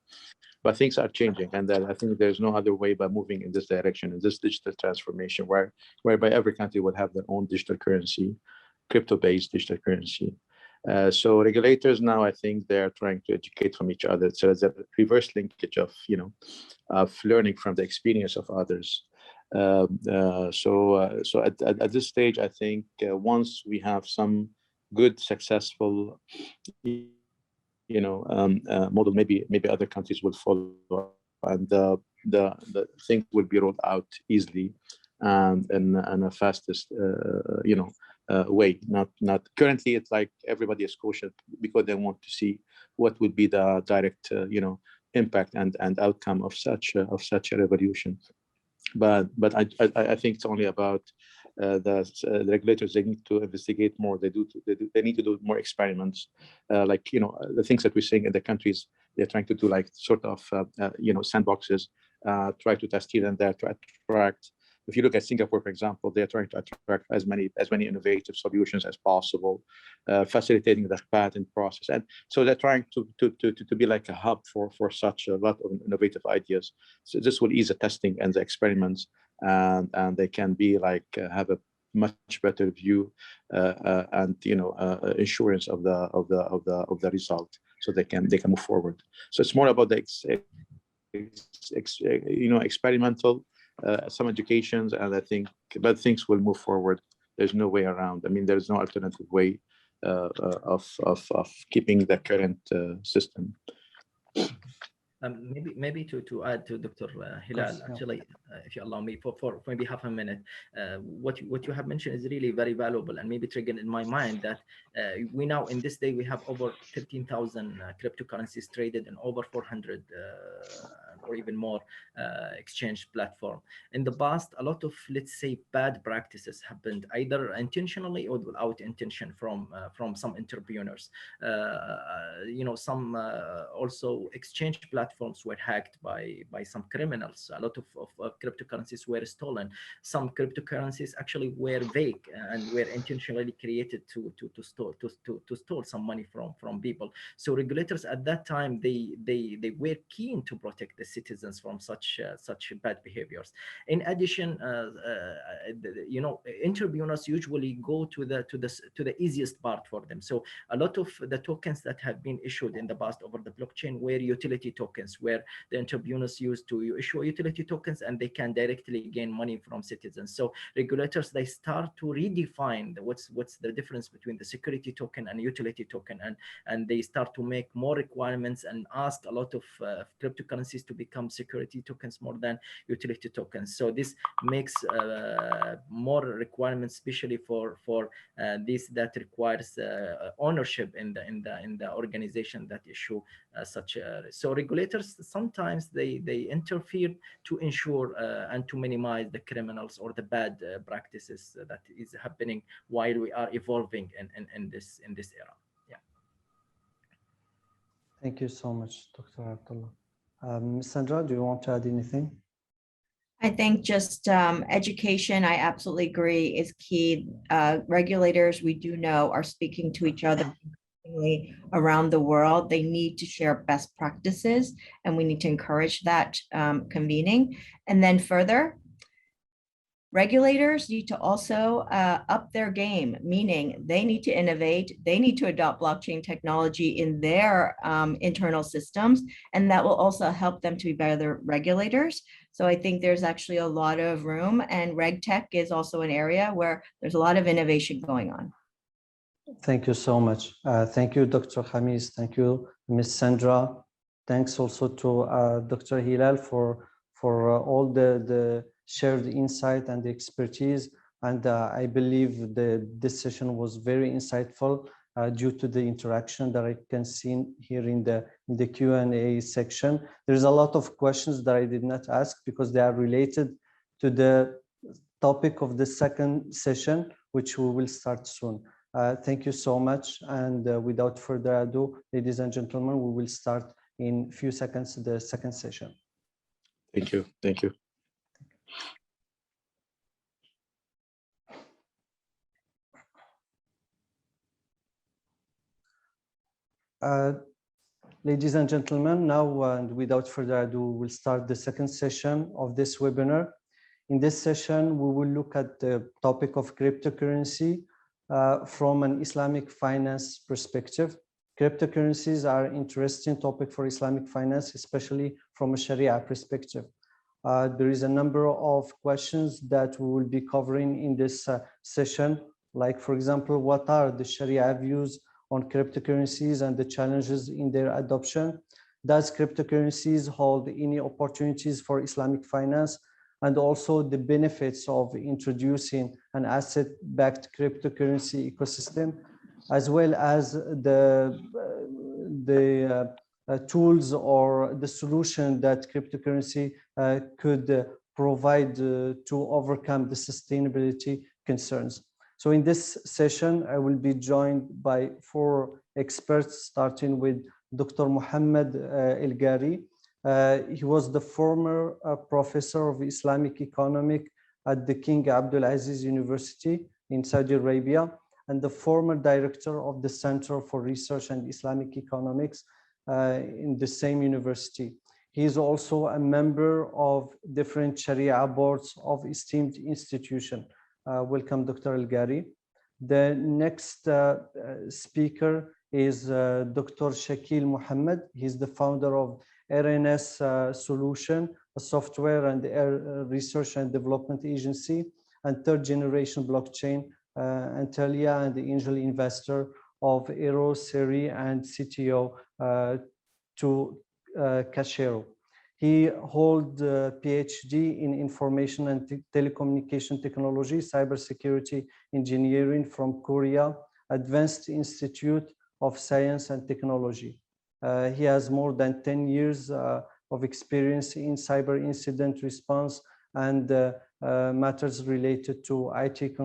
But things are changing, and I think there's no other way but moving in this direction, in this digital transformation, whereby every country will have their own digital currency, crypto-based digital currency. So regulators now, I think they're trying to educate from each other. So there's a reverse linkage of, of learning from the experience of others. So at this stage, I think once we have some good, successful, model, maybe other countries will follow, and the thing will be rolled out easily and in a fastest, way. Not currently. It's like everybody is cautious because they want to see what would be the direct, impact and outcome of such a revolution. But I think it's only about the regulators. They need to investigate more. They need to do more experiments, like the things that we're seeing in the countries. They're trying to do like sort of sandboxes, try to test here and there to attract. If you look at Singapore, for example, they're trying to attract as many innovative solutions as possible, facilitating the patent process, and so they're trying to be like a hub for such a lot of innovative ideas. So this will ease the testing and the experiments, and they can be like have a much better view and assurance of the result, so they can move forward. So it's more about the experimental. Some educations, and I think, but things will move forward. There's no way around. I mean, there's no alternative way of keeping the current system. Maybe to add to Dr. Hilal, actually, if you allow me for maybe half a minute, what you have mentioned is really very valuable, and maybe triggered in my mind that we now in this day we have over 13,000 cryptocurrencies traded in over 400 or even more exchange platform. In the past, a lot of, let's say, bad practices happened either intentionally or without intention from some entrepreneurs. Some also exchange platforms were hacked by some criminals. A lot of cryptocurrencies were stolen. Some cryptocurrencies actually were fake and were intentionally created to steal some money from people. So regulators at that time, they were keen to protect the citizens from such bad behaviors. In addition, entrepreneurs usually go to the easiest part for them. So a lot of the tokens that have been issued in the past over the blockchain were utility tokens, where the entrepreneurs used to issue utility tokens and they can directly gain money from citizens. So regulators, they start to redefine what's the difference between the security token and utility token, and they start to make more requirements and ask a lot of cryptocurrencies to become security tokens more than utility tokens. So this makes more requirements, especially for this that requires ownership in the organization that issue such. So regulators sometimes they interfere to ensure and to minimize the criminals or the bad practices that is happening while we are evolving in this era. Yeah. Thank you so much, Dr. Abdullah. Ms. Sandra, do you want to add anything? I think just education, I absolutely agree, is key. Regulators, we do know, are speaking to each other around the world. They need to share best practices, and we need to encourage that convening. And then further, regulators need to also up their game, meaning they need to innovate, they need to adopt blockchain technology in their internal systems, and that will also help them to be better regulators. So I think there's actually a lot of room, and RegTech is also an area where there's a lot of innovation going on. Thank you so much. Thank you, Dr. Hamis. Thank you, Ms. Sandra. Thanks also to Dr. Hilal for all the shared insight and the expertise. And I believe this session was very insightful due to the interaction that I can see here in the Q&A section. There's a lot of questions that I did not ask because they are related to the topic of the second session, which we will start soon. Thank you so much. And without further ado, ladies and gentlemen, we will start in a few seconds the second session. Thank you. Thank you. Ladies and gentlemen, now and without further ado, we'll start the second session of this webinar. In this session, we will look at the topic of cryptocurrency from an Islamic finance perspective. Cryptocurrencies are an interesting topic for Islamic finance, especially from a Sharia perspective. There is a number of questions that we will be covering in this session, like, for example, what are the Sharia views on cryptocurrencies and the challenges in their adoption? Does cryptocurrencies hold any opportunities for Islamic finance? And also the benefits of introducing an asset-backed cryptocurrency ecosystem, as well as the tools or the solution that cryptocurrency could provide to overcome the sustainability concerns. So in this session, I will be joined by 4 experts, starting with Dr. Muhammad El-Ghari. He was the former professor of Islamic economics at the King Abdulaziz University in Saudi Arabia, and the former director of the Center for Research and Islamic Economics in the same university. He is also a member of different Sharia boards of esteemed institutions. Welcome, Dr. El-Ghari. The next speaker is Dr. Shakil Muhammad. He's the founder of RNS Solution, a software and research and development agency, and third-generation blockchain, Antalya, and the angel investor of Aero, Seri, and CTO to Cachero. He holds a PhD in information and telecommunication technology, cybersecurity engineering from Korea Advanced Institute of Science and Technology. He has more than 10 years of experience in cyber incident response and matters related to IT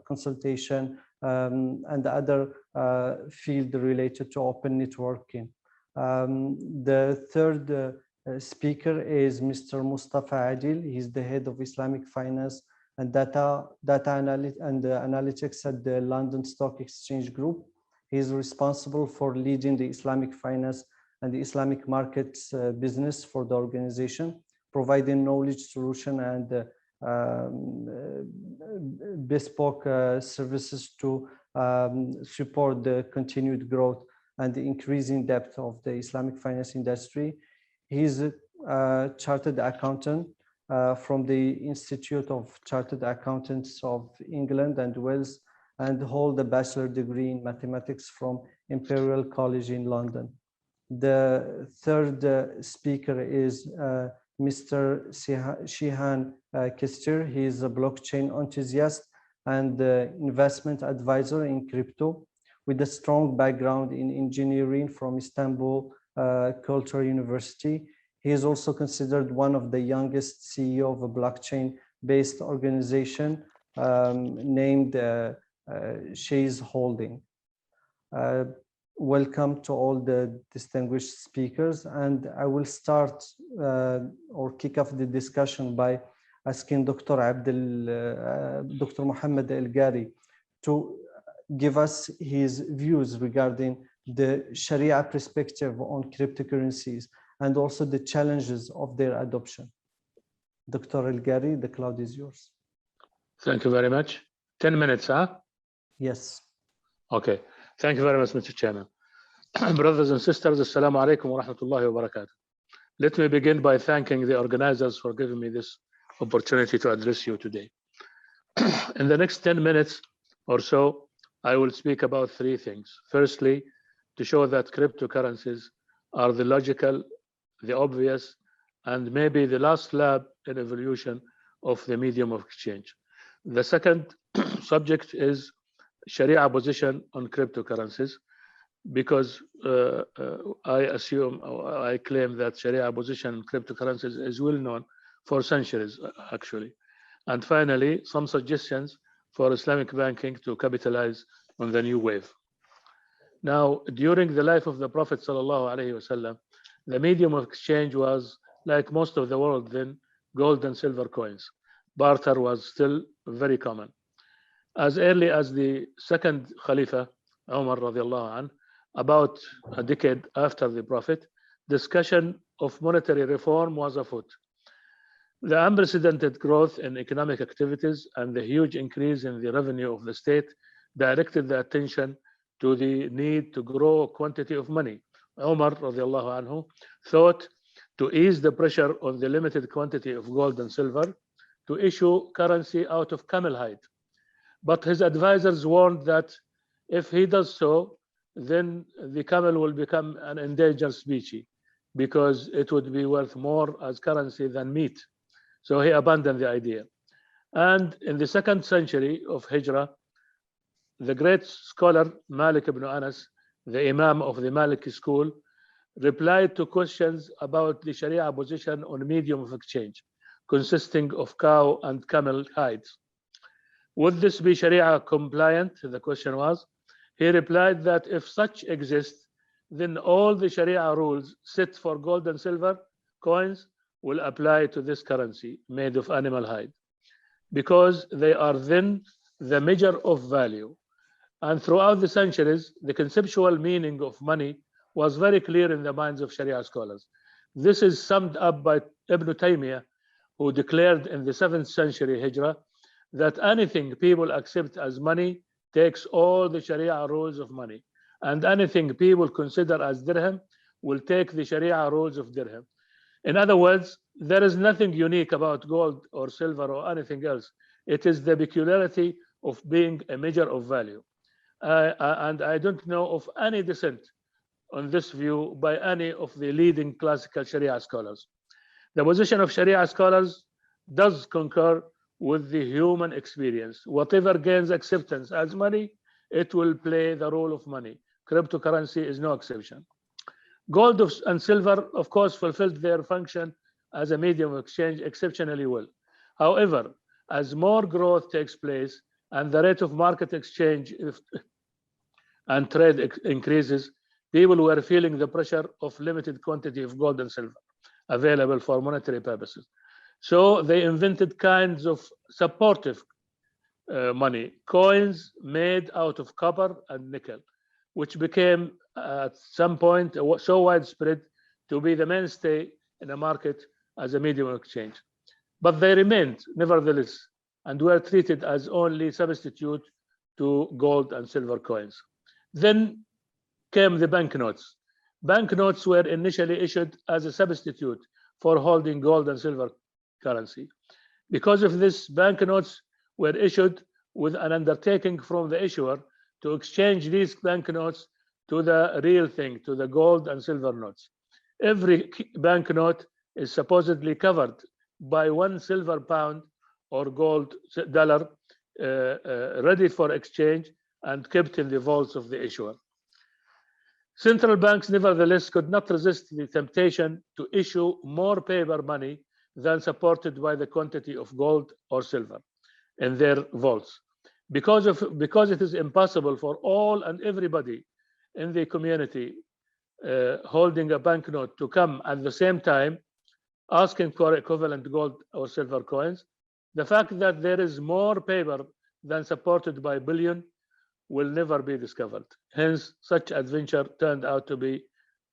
consultation and other field related to open networking. The third speaker is Mr. Mustafa Adil. He's the head of Islamic finance and data analytics at the London Stock Exchange Group. He is responsible for leading the Islamic finance and the Islamic markets business for the organization, providing knowledge solution and bespoke services to support the continued growth and the increasing depth of the Islamic finance industry. He is a chartered accountant from the Institute of Chartered Accountants of England and Wales, and hold a bachelor degree in mathematics from Imperial College in London. The third speaker is Mr. Shihan Kester. He is a blockchain enthusiast and investment advisor in crypto, with a strong background in engineering from Istanbul Cultural University. He is also considered one of the youngest CEO of a blockchain-based organization named Shays Holding. Welcome to all the distinguished speakers, and I will start or kick off the discussion by asking Dr. Muhammad El-Ghari to give us his views regarding the Sharia perspective on cryptocurrencies and also the challenges of their adoption. Dr. El-Ghari, the cloud is yours. Thank you very much. 10 minutes, huh? Yes. Okay. Thank you very much, Mr. Chairman. Brothers and sisters, Assalamu alaikum wa rahmatullahi wa barakatuh. Let me begin by thanking the organizers for giving me this opportunity to address you today. In the next 10 minutes or so, I will speak about 3 things. Firstly, to show that cryptocurrencies are the logical, the obvious, and maybe the last lap in evolution of the medium of exchange. The second subject is Sharia position on cryptocurrencies, because I claim that Sharia position on cryptocurrencies is well known for centuries, actually. And finally, some suggestions for Islamic banking to capitalize on the new wave. Now, during the life of the Prophet ﷺ, the medium of exchange was, like most of the world then, gold and silver coins. Barter was still very common. As early as the second Khalifa, Umar radiallahu anh, about a decade after the Prophet, discussion of monetary reform was afoot. The unprecedented growth in economic activities and the huge increase in the revenue of the state directed the attention to the need to grow quantity of money. Umar radiallahu anhu thought to ease the pressure on the limited quantity of gold and silver to issue currency out of camel hide. But his advisors warned that if he does so, then the camel will become an endangered species because it would be worth more as currency than meat. So he abandoned the idea. And in the 2nd century of Hijrah, the great scholar Malik ibn Anas, the Imam of the Maliki school, replied to questions about the Sharia position on medium of exchange, consisting of cow and camel hides. Would this be Sharia compliant? The question was. He replied that if such exists, then all the Sharia rules set for gold and silver coins will apply to this currency made of animal hide, because they are then the measure of value. And throughout the centuries, the conceptual meaning of money was very clear in the minds of Sharia scholars. This is summed up by Ibn Taymiyyah, who declared in the 7th century Hijrah that anything people accept as money takes all the Sharia rules of money, and anything people consider as dirham will take the Sharia rules of dirham. In other words, there is nothing unique about gold or silver or anything else. It is the peculiarity of being a measure of value. And I don't know of any dissent on this view by any of the leading classical Sharia scholars. The position of Sharia scholars does concur with the human experience. Whatever gains acceptance as money, it will play the role of money. Cryptocurrency is no exception. Gold and silver, of course, fulfilled their function as a medium of exchange exceptionally well. However, as more growth takes place and the rate of market exchange and trade increases, people were feeling the pressure of limited quantity of gold and silver available for monetary purposes. So they invented kinds of supportive money, coins made out of copper and nickel, which became at some point so widespread to be the mainstay in the market as a medium of exchange. But they remained, nevertheless, and were treated as only substitute to gold and silver coins. Then came the banknotes. Banknotes were initially issued as a substitute for holding gold and silver currency. Because of this, banknotes were issued with an undertaking from the issuer to exchange these banknotes to the real thing, to the gold and silver notes. Every banknote is supposedly covered by 1 silver pound or gold dollar ready for exchange and kept in the vaults of the issuer. Central banks, nevertheless, could not resist the temptation to issue more paper money than supported by the quantity of gold or silver in their vaults. Because it is impossible for all and everybody in the community holding a banknote to come at the same time asking for equivalent gold or silver coins, the fact that there is more paper than supported by bullion will never be discovered. Hence, such adventure turned out to be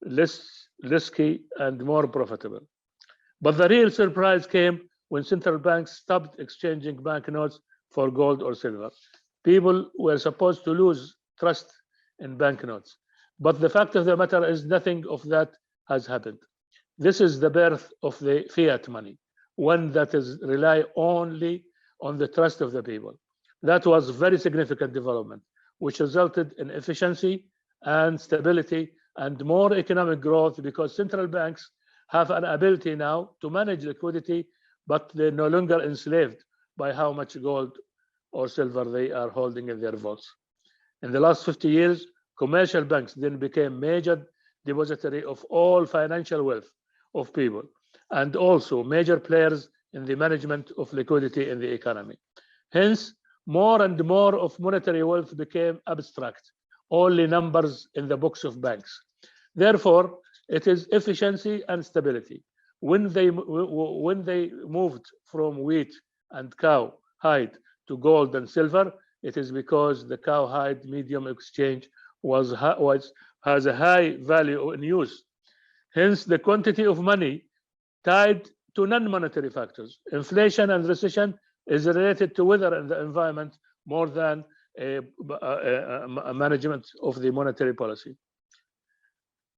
less risky and more profitable. But the real surprise came when central banks stopped exchanging banknotes for gold or silver. People were supposed to lose trust in banknotes. But the fact of the matter is nothing of that has happened. This is the birth of the fiat money, one that is rely only on the trust of the people. That was very significant development, which resulted in efficiency and stability and more economic growth, because central banks have an ability now to manage liquidity, but they're no longer enslaved by how much gold or silver they are holding in their vaults. In the last 50 years, commercial banks then became major depository of all financial wealth of people, and also major players in the management of liquidity in the economy. Hence, more and more of monetary wealth became abstract, only numbers in the books of banks. Therefore, it is efficiency and stability. When they moved from wheat and cow hide to gold and silver, it is because the cowhide medium exchange has a high value in use. Hence, the quantity of money tied to non-monetary factors. Inflation and recession is related to weather and the environment more than a management of the monetary policy.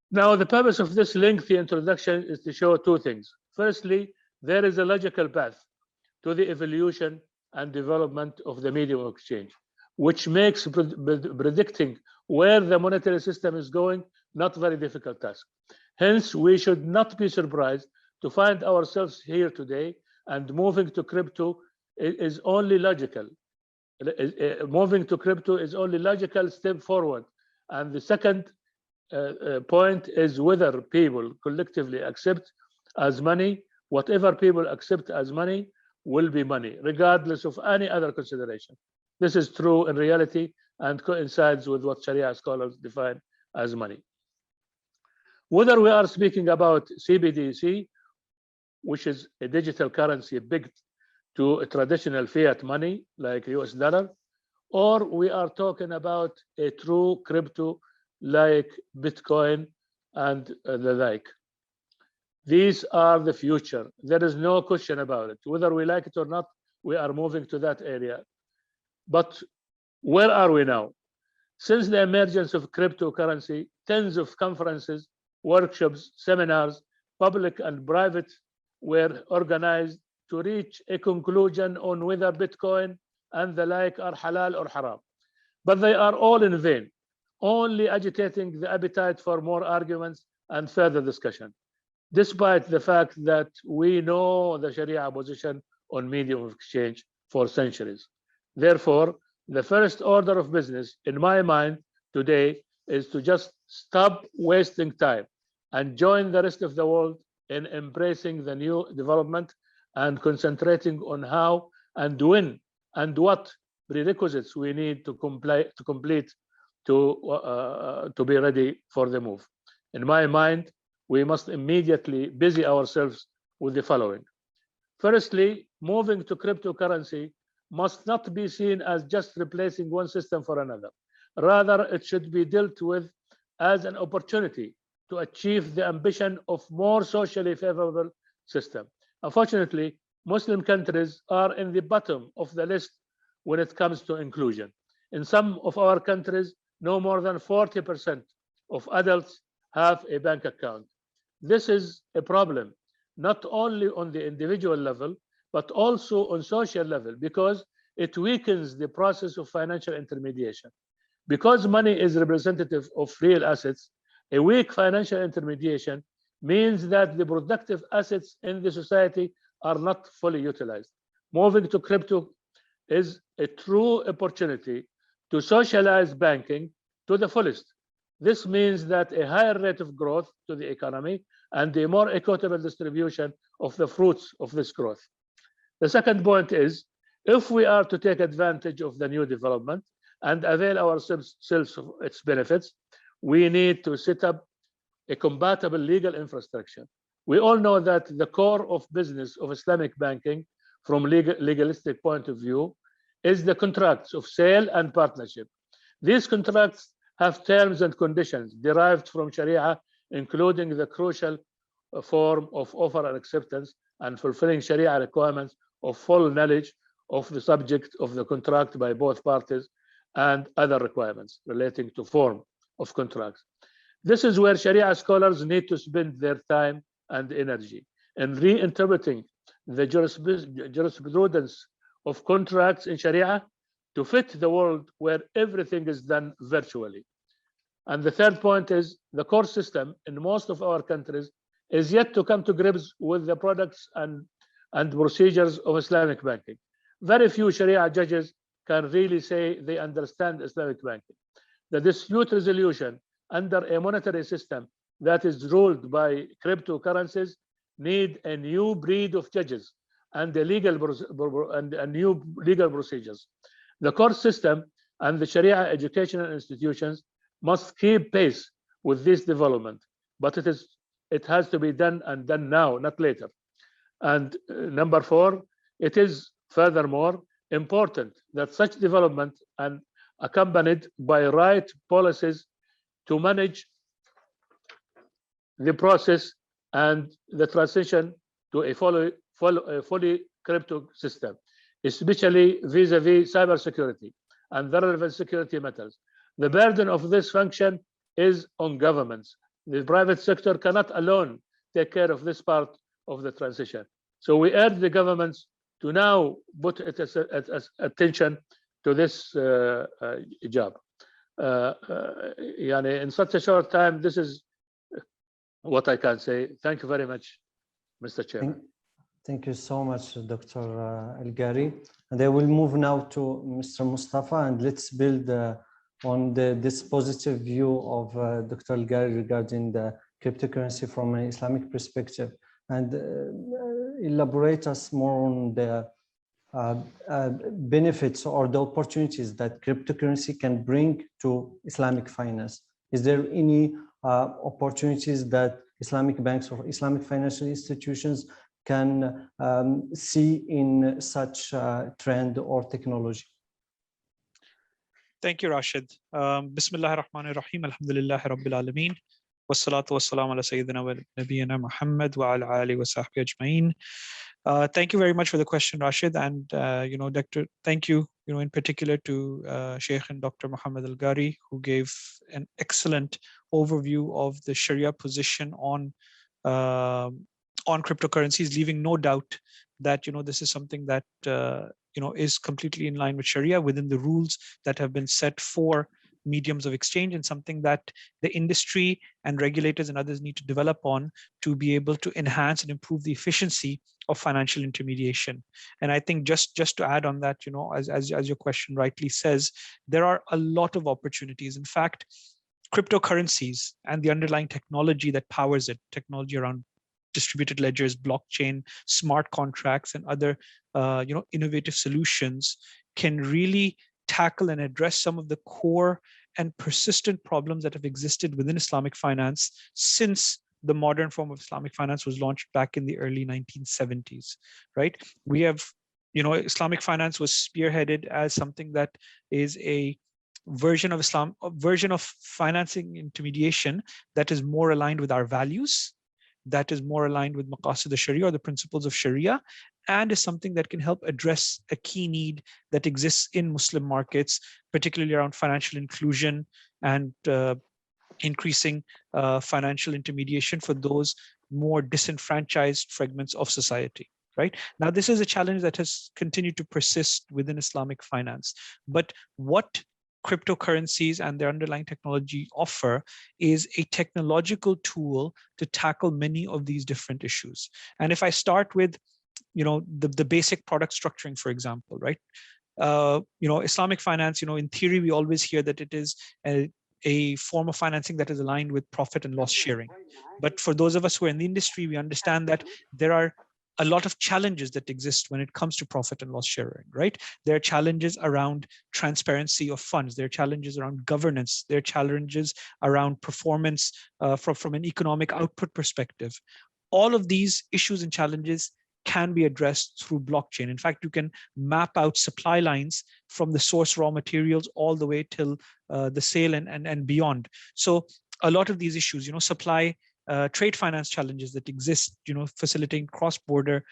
Now, the purpose of this lengthy introduction is to show two things. Firstly, there is a logical path to the evolution and development of the medium of exchange, which makes predicting where the monetary system is going not very difficult task. Hence, we should not be surprised to find ourselves here today, and moving to crypto is only logical. Moving to crypto is only logical step forward. And the second point is whether people collectively accept as money, whatever people accept as money will be money, regardless of any other consideration. This is true in reality and coincides with what Sharia scholars define as money. Whether we are speaking about CBDC, which is a digital currency pegged to a traditional fiat money like US dollar, or we are talking about a true crypto like Bitcoin and the like. These are the future. There is no question about it. Whether we like it or not, we are moving to that area. But where are we now? Since the emergence of cryptocurrency, tens of conferences, workshops, seminars, public and private, were organized to reach a conclusion on whether Bitcoin and the like are halal or haram. But they are all in vain, only agitating the appetite for more arguments and further discussion, despite the fact that we know the Sharia position on medium of exchange for centuries. Therefore, the first order of business in my mind today is to just stop wasting time and join the rest of the world in embracing the new development and concentrating on how and when and what prerequisites we need to complete to be ready for the move. In my mind, we must immediately busy ourselves with the following. Firstly, moving to cryptocurrency must not be seen as just replacing one system for another. Rather, it should be dealt with as an opportunity to achieve the ambition of more socially favorable system. Unfortunately, Muslim countries are in the bottom of the list when it comes to inclusion. In some of our countries, no more than 40% of adults have a bank account. This is a problem, not only on the individual level, but also on social level, because it weakens the process of financial intermediation. Because money is representative of real assets, a weak financial intermediation means that the productive assets in the society are not fully utilized. Moving to crypto is a true opportunity to socialize banking to the fullest. This means that a higher rate of growth to the economy and a more equitable distribution of the fruits of this growth. The second point is, if we are to take advantage of the new development and avail ourselves of its benefits, we need to set up a compatible legal infrastructure. We all know that the core of business of Islamic banking from legalistic point of view is the contracts of sale and partnership. These contracts have terms and conditions derived from Sharia, including the crucial form of offer and acceptance and fulfilling Sharia requirements of full knowledge of the subject of the contract by both parties and other requirements relating to form of contracts. This is where Sharia scholars need to spend their time and energy in reinterpreting the jurisprudence of contracts in Sharia to fit the world where everything is done virtually. And the third point is the core system in most of our countries is yet to come to grips with the products and procedures of Islamic banking. Very few Sharia judges can really say they understand Islamic banking. The dispute resolution under a monetary system that is ruled by cryptocurrencies need a new breed of judges and new legal procedures. The court system and the Sharia educational institutions must keep pace with this development, but it has to be done and done now, not later. And number 4, it is furthermore important that such development and accompanied by right policies to manage the process and the transition to a fully crypto system, especially vis-a-vis cybersecurity and the relevant security matters. The burden of this function is on governments. The private sector cannot alone take care of this part of the transition. So we urge the governments to now put attention to this job. In such a short time, this is what I can say. Thank you very much, Mr. Chairman. Thank you so much, Dr. Al-Ghari. And I will move now to Mr. Mustafa, and let's build on this positive view of Dr. Al-Ghari regarding the cryptocurrency from an Islamic perspective, and elaborate us more on the benefits or the opportunities that cryptocurrency can bring to Islamic finance. Is there any opportunities that Islamic banks or Islamic financial institutions can see in such trend or technology? Thank you, Rashid. Bismillah ar-Rahman ar-Rahim. Alhamdulillah Rabbil Alameen. Wassalatu wassalamu ala Sayyidina wa Nabiyyina Muhammad wa ala alihi wa sahbihi ajma'in. Thank you very much for the question, Rashid. And, Doctor, thank you, in particular to Sheikh and Dr. Muhammad Al-Ghari, who gave an excellent overview of the Sharia position on cryptocurrencies, leaving no doubt that, this is something that, is completely in line with Sharia within the rules that have been set for mediums of exchange, and something that the industry and regulators and others need to develop on to be able to enhance and improve the efficiency of financial intermediation. And I think just to add on that, as your question rightly says, there are a lot of opportunities. In fact, cryptocurrencies and the underlying technology that powers it, technology around distributed ledgers, blockchain, smart contracts, and other innovative solutions can really tackle and address some of the core and persistent problems that have existed within Islamic finance since the modern form of Islamic finance was launched back in the early 1970s, right? We have, Islamic finance was spearheaded as something that is a version of Islam, a version of financing intermediation that is more aligned with our values, that is more aligned with maqasid al-Sharia, or the principles of Sharia, and is something that can help address a key need that exists in Muslim markets, particularly around financial inclusion and increasing financial intermediation for those more disenfranchised fragments of society. Right now, this is a challenge that has continued to persist within Islamic finance. But what cryptocurrencies and their underlying technology offer is a technological tool to tackle many of these different issues. And if I start with, the basic product structuring, for example, right? Islamic finance, in theory, we always hear that it is a form of financing that is aligned with profit and loss sharing. But for those of us who are in the industry, we understand that there are a lot of challenges that exist when it comes to profit and loss sharing, right? There are challenges around transparency of funds. There are challenges around governance. There are challenges around performance from an economic output perspective. All of these issues and challenges can be addressed through blockchain. In fact, you can map out supply lines from the source raw materials all the way till the sale and beyond. So a lot of these issues, supply, trade finance challenges that exist, facilitating cross-border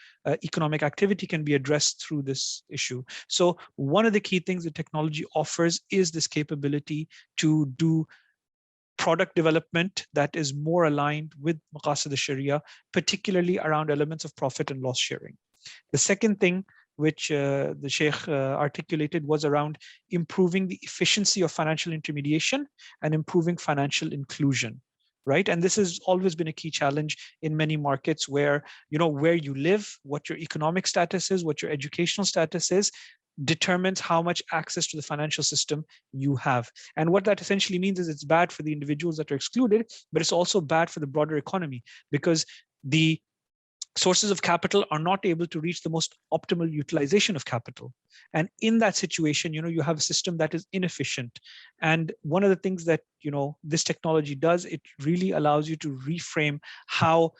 economic activity can be addressed through this issue. So one of the key things that technology offers is this capability to do product development that is more aligned with maqasid al-Sharia, particularly around elements of profit and loss sharing. The second thing which the Sheikh articulated was around improving the efficiency of financial intermediation and improving financial inclusion. Right. And this has always been a key challenge in many markets where, where you live, what your economic status is, what your educational status is, determines how much access to the financial system you have. And what that essentially means is it's bad for the individuals that are excluded, but it's also bad for the broader economy, because the sources of capital are not able to reach the most optimal utilization of capital. And in that situation, you have a system that is inefficient. And one of the things that, this technology does, it really allows you to reframe how,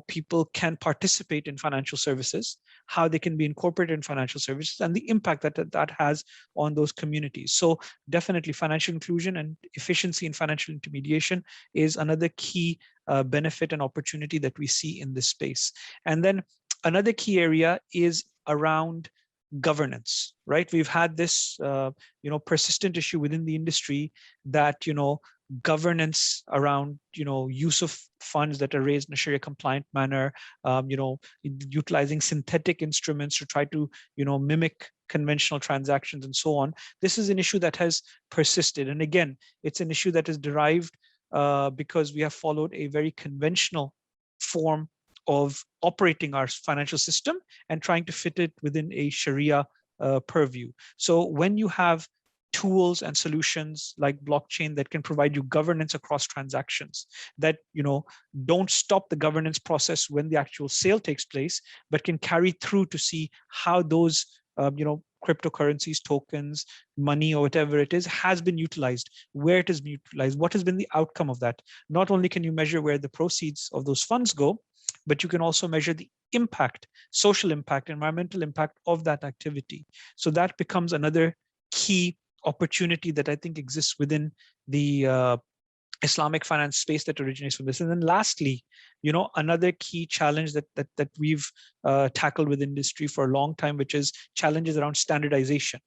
people can participate in financial services, how they can be incorporated in financial services, and the impact that has on those communities. So definitely financial inclusion and efficiency in financial intermediation is another key benefit and opportunity that we see in this space. And then another key area is around governance, right? We've had this, persistent issue within the industry that, governance around, use of funds that are raised in a Sharia compliant manner, utilizing synthetic instruments to try to, mimic conventional transactions and so on. This is an issue that has persisted. And again, it's an issue that is derived because we have followed a very conventional form of operating our financial system and trying to fit it within a Sharia purview. So when you have tools and solutions like blockchain that can provide you governance across transactions that, don't stop the governance process when the actual sale takes place, but can carry through to see how those, cryptocurrencies, tokens, money, or whatever it is, has been utilized, where it has been utilized, what has been the outcome of that. Not only can you measure where the proceeds of those funds go, but you can also measure the impact, social impact, environmental impact of that activity. So that becomes another key opportunity that I think exists within the Islamic finance space that originates from this. And then lastly, another key challenge that we've tackled with industry for a long time, which is challenges around standardization,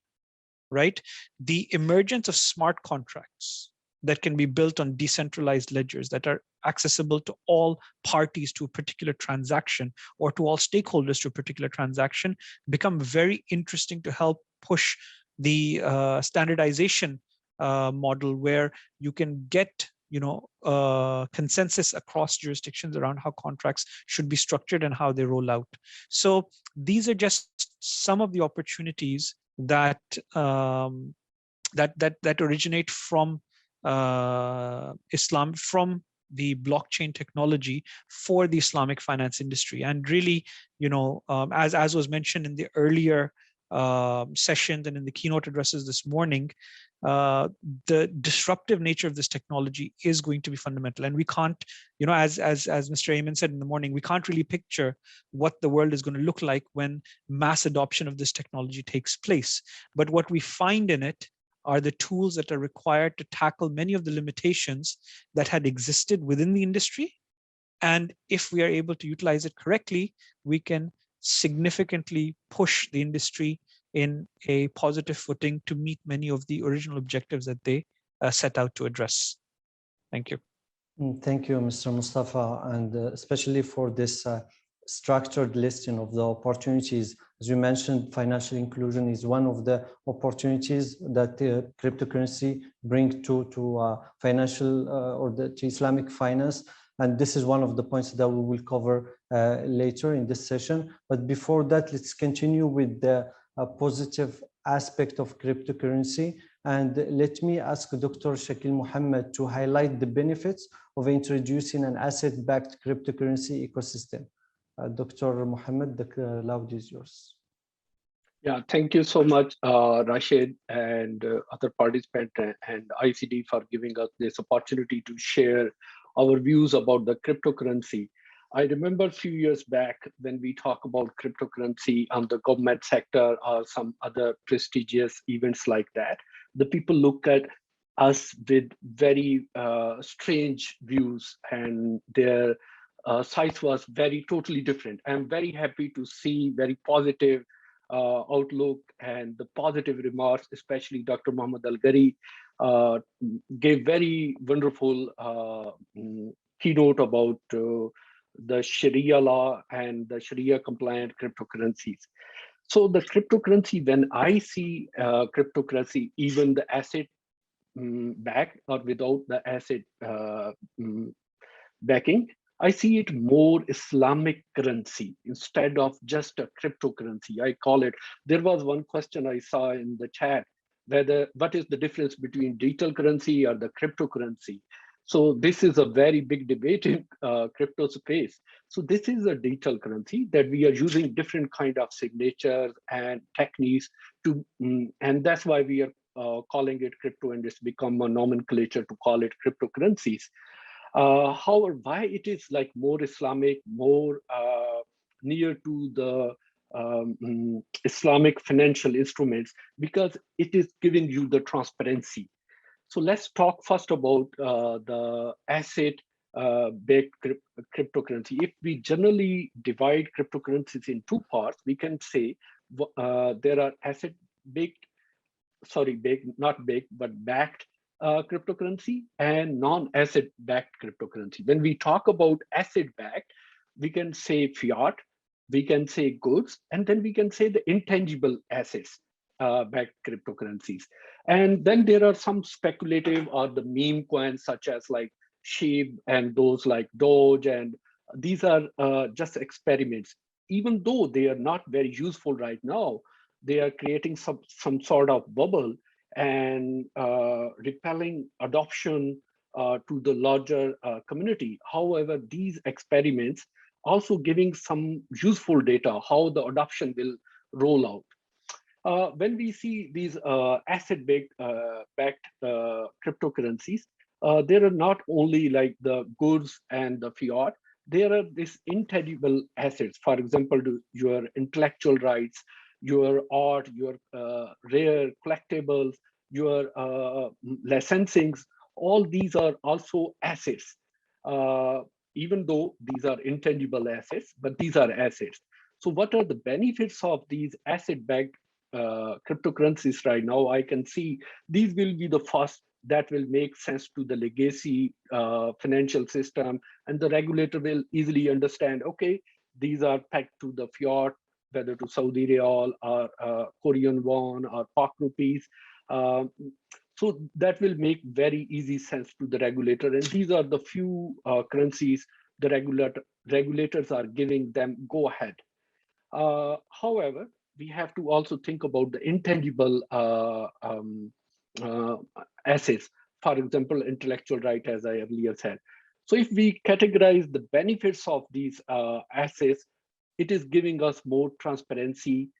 right? The emergence of smart contracts that can be built on decentralized ledgers that are accessible to all parties to a particular transaction or to all stakeholders to a particular transaction become very interesting to help push the standardization model, where you can get consensus across jurisdictions around how contracts should be structured and how they roll out. So these are just some of the opportunities that that originate from Islam, from the blockchain technology for the Islamic finance industry. And really, as was mentioned in the earlier sessions and in the keynote addresses this morning, the disruptive nature of this technology is going to be fundamental. And we can't, as Mr. Ayman said in the morning, we can't really picture what the world is going to look like when mass adoption of this technology takes place. But what we find in it are the tools that are required to tackle many of the limitations that had existed within the industry. And if we are able to utilize it correctly, we can significantly push the industry in a positive footing to meet many of the original objectives that they set out to address. Thank you. Thank you, Mr. Mustafa, and especially for this structured listing of the opportunities. As you mentioned, financial inclusion is one of the opportunities that cryptocurrency bring to financial or to Islamic finance. And this is one of the points that we will cover later in this session. But before that, let's continue with the positive aspect of cryptocurrency. And let me ask Dr. Shakil Muhammad to highlight the benefits of introducing an asset-backed cryptocurrency ecosystem. Dr. Muhammad, the loud is yours. Yeah, thank you so much, Rashid and other participants and ICD for giving us this opportunity to share our views about the cryptocurrency. I remember a few years back when we talk about cryptocurrency on the government sector or some other prestigious events like that, the people look at us with very strange views, and their sight was totally different. I'm very happy to see very positive outlook and the positive remarks, especially Dr. Muhammad Al-Ghari gave very wonderful keynote about the Sharia law and the Sharia compliant cryptocurrencies. So the cryptocurrency, when I see cryptocurrency, even the asset back or without the asset backing, I see it more Islamic currency instead of just a cryptocurrency. I call it, there was one question I saw in the chat, what is the difference between digital currency or the cryptocurrency? So this is a very big debate in crypto space. So this is a digital currency that we are using different kind of signatures and techniques to, and that's why we are calling it crypto, and it's become a nomenclature to call it cryptocurrencies. However, why it is like more Islamic, more near to the Islamic financial instruments, because it is giving you the transparency. So let's talk first about the asset-based cryptocurrency. If we generally divide cryptocurrencies in two parts, we can say there are asset-based, but backed cryptocurrency and non-asset-backed cryptocurrency. When we talk about asset-backed, we can say fiat, we can say goods, and then we can say the intangible assets backed cryptocurrencies. And then there are some speculative or the meme coins such as like SHIB and those like Doge, and these are just experiments. Even though they are not very useful right now, they are creating some sort of bubble and repelling adoption to the larger community. However, these experiments also giving some useful data, how the adoption will roll out. When we see these asset-backed cryptocurrencies, there are not only like the goods and the fiat, there are these intangible assets. For example, your intellectual rights, your art, your rare collectibles, your licensings, all these are also assets. Even though these are intangible assets, but these are assets. So what are the benefits of these asset-backed cryptocurrencies right now? I can see these will be the first that will make sense to the legacy financial system, and the regulator will easily understand, okay, these are pegged to the fiat, whether to Saudi Riyal or Korean won or Pak rupees. So that will make very easy sense to the regulator. And these are the few currencies the regulators are giving them go ahead. However, we have to also think about the intangible assets. For example, intellectual right, as I earlier said. So if we categorize the benefits of these assets, it is giving us more transparency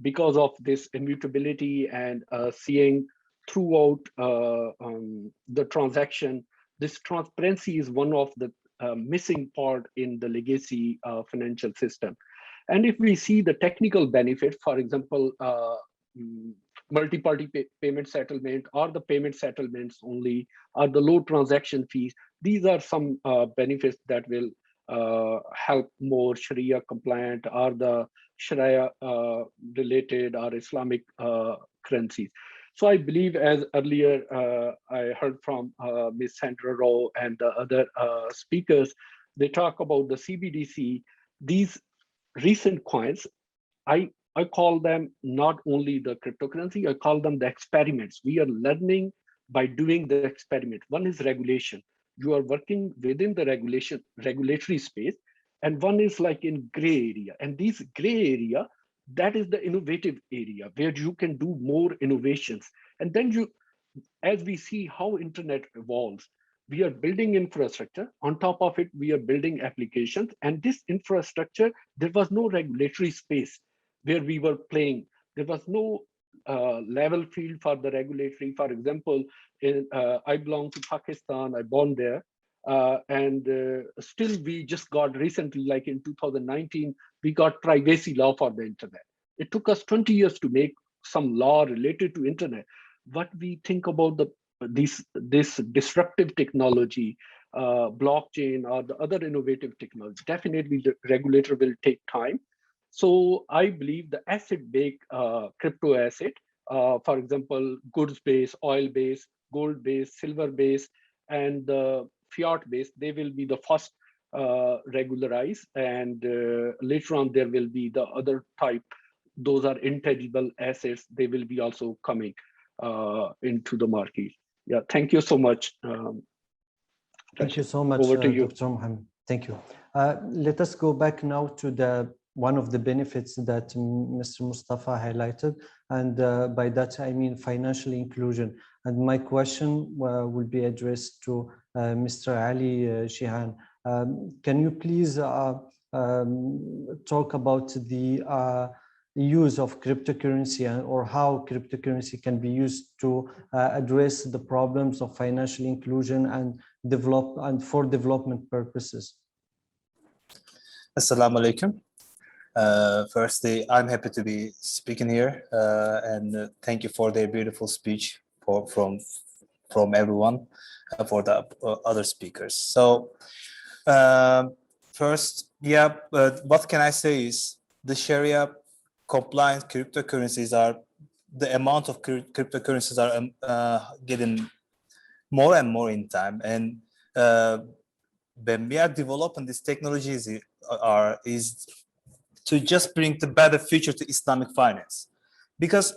because of this immutability and seeing throughout the transaction. This transparency is one of the missing part in the legacy financial system. And if we see the technical benefit, for example, multi-party payment settlement or the payment settlements only, or the low transaction fees, these are some benefits that will help more Sharia compliant or the Sharia related or Islamic currencies. So I believe, as earlier I heard from Ms. Sandra Rowe and the other speakers, they talk about the CBDC. These recent coins, I call them not only the cryptocurrency, I call them the experiments. We are learning by doing the experiment. One is regulation. You are working within the regulatory space, and one is like in gray area. And this gray area, that is the innovative area where you can do more innovations. And then you, as we see how internet evolves, we are building infrastructure. On top of it, we are building applications. And this infrastructure, there was no regulatory space where we were playing. There was no level field for the regulatory. For example, I belong to Pakistan, I born there. And still we just got recently, like in 2019, we got privacy law for the internet. It took us 20 years to make some law related to internet. What we think about this disruptive technology, blockchain or the other innovative technology, definitely the regulator will take time. So I believe the asset-based crypto asset, for example, goods-based, oil-based, gold-based, silver-based, and the fiat-based, they will be the first regularized, and later on there will be the other type. Those are intangible assets. They will be also coming into the market. Yeah, thank you so much. Thank you so much, Over to you. Dr. Muhammad. Thank you. Let us go back now to one of the benefits that Mr. Mustafa highlighted, and by that I mean financial inclusion. And my question will be addressed to Mr. Ali Shihan. Can you please talk about the use of cryptocurrency or how cryptocurrency can be used to address the problems of financial inclusion and for development purposes? Assalamu alaikum. Firstly, I'm happy to be speaking here, and thank you for the beautiful speech from everyone, for the other speakers. So first, what can I say is the Sharia compliant cryptocurrencies the amount of cryptocurrencies are getting more and more in time, and when we are developing these technologies is to just bring the better future to Islamic finance, because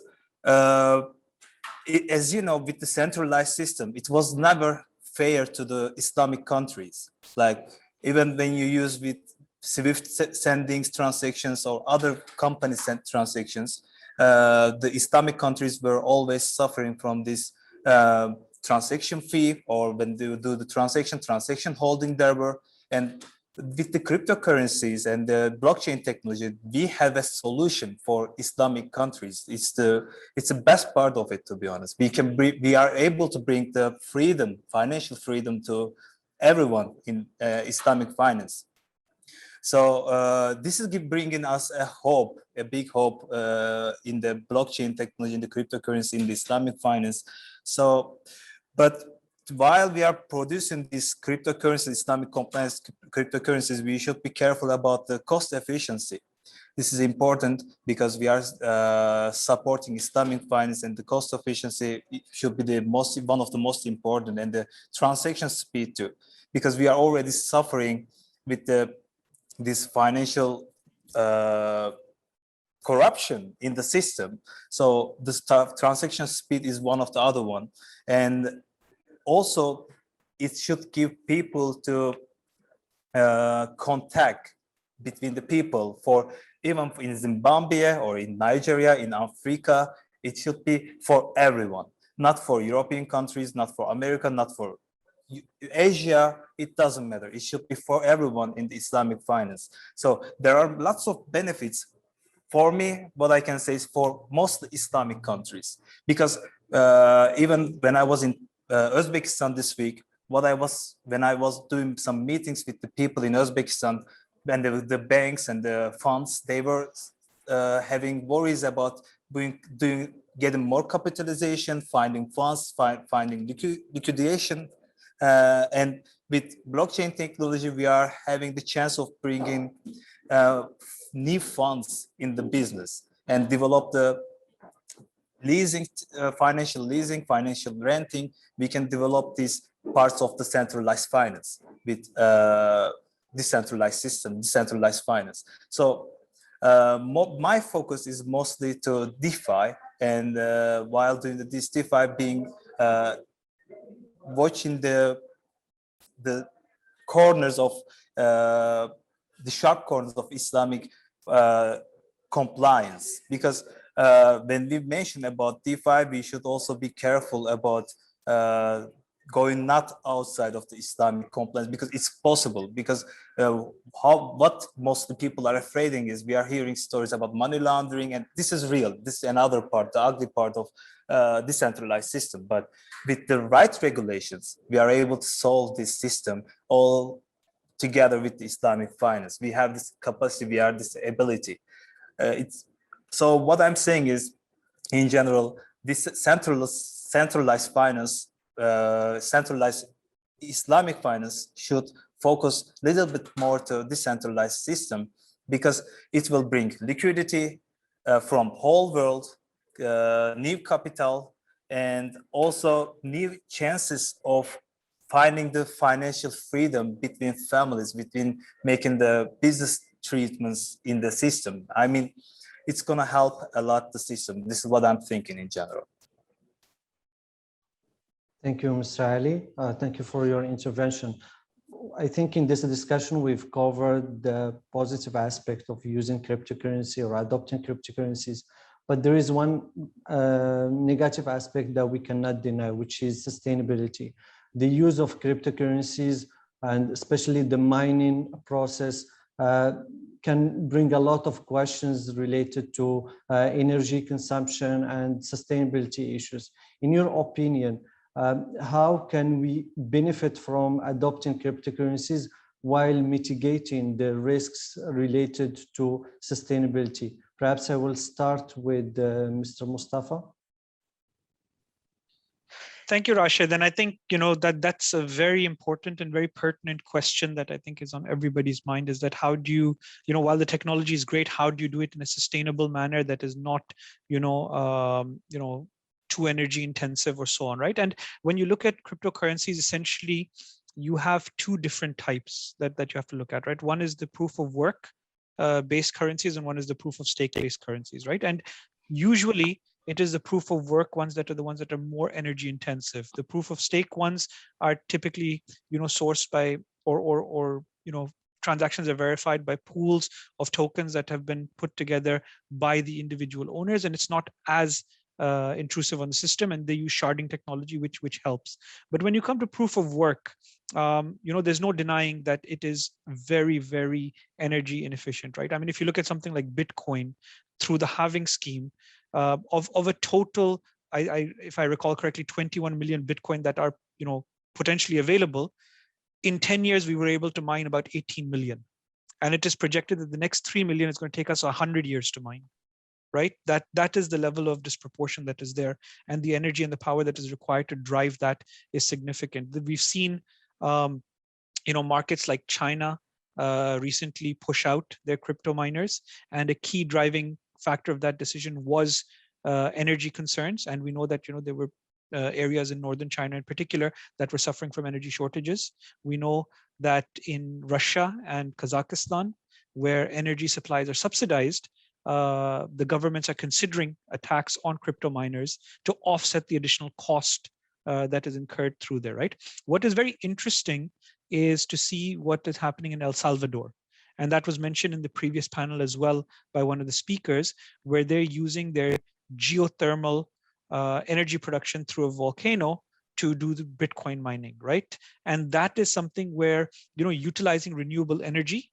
as you know, with the centralized system, it was never fair to the Islamic countries. Like even when you use with SWIFT sendings transactions or other company sent transactions, the Islamic countries were always suffering from this transaction fee, or when they do the transaction holding there were. And with the cryptocurrencies and the blockchain technology, we have a solution for Islamic countries. It's the best part of it, to be honest. We are able to bring the freedom, financial freedom, to everyone in Islamic finance. So this is bringing us a big hope in the blockchain technology, in the cryptocurrency, in the Islamic finance. So, but while we are producing these cryptocurrencies, Islamic compliance cryptocurrencies, we should be careful about the cost efficiency. This is important because we are supporting Islamic finance, and the cost efficiency should be one of the most important, and the transaction speed too, because we are already suffering with this financial corruption in the system. So the transaction speed is one of the other one, and also it should give people to contact between the people. For even in Zimbabwe or in Nigeria, in Africa, it should be for everyone, not for European countries, not for America, not for Asia. It doesn't matter. It should be for everyone in the Islamic finance. So there are lots of benefits. For me, what I can say is for most Islamic countries, because even when I was in Uzbekistan this week, when I was doing some meetings with the people in Uzbekistan, and the banks and the funds, they were having worries about getting more capitalization, finding funds, finding liquidation. And with blockchain technology, we are having the chance of bringing new funds in the business and develop the leasing, financial leasing, financial renting. We can develop these parts of the centralized finance with decentralized system, decentralized finance. So my focus is mostly to DeFi, and while doing this DeFi, being watching the corners of the sharp corners of Islamic compliance, because when we mention about DeFi, we should also be careful about going not outside of the Islamic compliance, because it's possible. Because what most people are afraid is, we are hearing stories about money laundering, and this is real. This is another part, the ugly part of decentralized system. But with the right regulations, we are able to solve this system all together with the Islamic finance. We have this capacity, we have this ability. So what I'm saying is, in general, this centralized finance, centralized Islamic finance should focus a little bit more to decentralized system, because it will bring liquidity from whole world, new capital, and also new chances of finding the financial freedom between families, between making the business treatments in the system. I mean, it's going to help a lot the system. This is what I'm thinking in general. Thank you, Mr. Ali. Thank you for your intervention. I think in this discussion, we've covered the positive aspect of using cryptocurrency or adopting cryptocurrencies, but there is one negative aspect that we cannot deny, which is sustainability. The use of cryptocurrencies and especially the mining process can bring a lot of questions related to energy consumption and sustainability issues. In your opinion, how can we benefit from adopting cryptocurrencies while mitigating the risks related to sustainability? Perhaps I will start with Mr. Mustafa. Thank you, Rashid. And I think, that's a very important and very pertinent question that I think is on everybody's mind, is that how do you, while the technology is great, how do you do it in a sustainable manner that is not, too energy intensive or so on, right? And when you look at cryptocurrencies, essentially, you have two different types that you have to look at, right? One is the proof of work based currencies, and one is the proof of stake based currencies, right? And usually it is the proof of work ones that are the ones that are more energy intensive. The proof of stake ones are typically, sourced by or transactions are verified by pools of tokens that have been put together by the individual owners, and it's not as intrusive on the system, and they use sharding technology, which helps. But when you come to proof of work, there's no denying that it is very, very energy inefficient, right? I mean, if you look at something like Bitcoin through the halving scheme, of a total, if I recall correctly, 21 million Bitcoin that are potentially available, in 10 years we were able to mine about 18 million, and it is projected that the next 3 million is going to take us 100 years to mine. Right, that is the level of disproportion that is there, and the energy and the power that is required to drive that is significant. We've seen, markets like China recently push out their crypto miners, and a key driving factor of that decision was energy concerns. And we know that there were areas in northern China in particular that were suffering from energy shortages. We know that in Russia and Kazakhstan, where energy supplies are subsidized, the governments are considering a tax on crypto miners to offset the additional cost that is incurred through there, right? What is very interesting is to see what is happening in El Salvador. And that was mentioned in the previous panel as well by one of the speakers, where they're using their geothermal energy production through a volcano to do the Bitcoin mining, right? And that is something where, utilizing renewable energy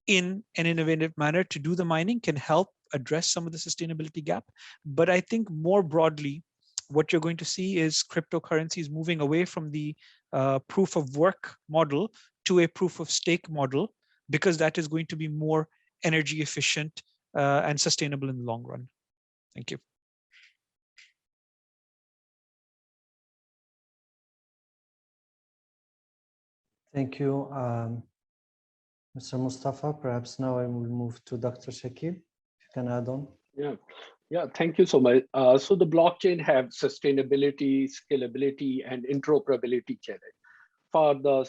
in an innovative manner to do the mining can help address some of the sustainability gap. But I think more broadly, what you're going to see is cryptocurrencies moving away from the proof of work model to a proof of stake model, because that is going to be more energy efficient and sustainable in the long run. Thank you. Thank you, Mr. Mustafa. Perhaps now I will move to Dr. Shakil, if you can add on. Yeah, thank you so much. So the blockchain have sustainability, scalability, and interoperability challenge. For the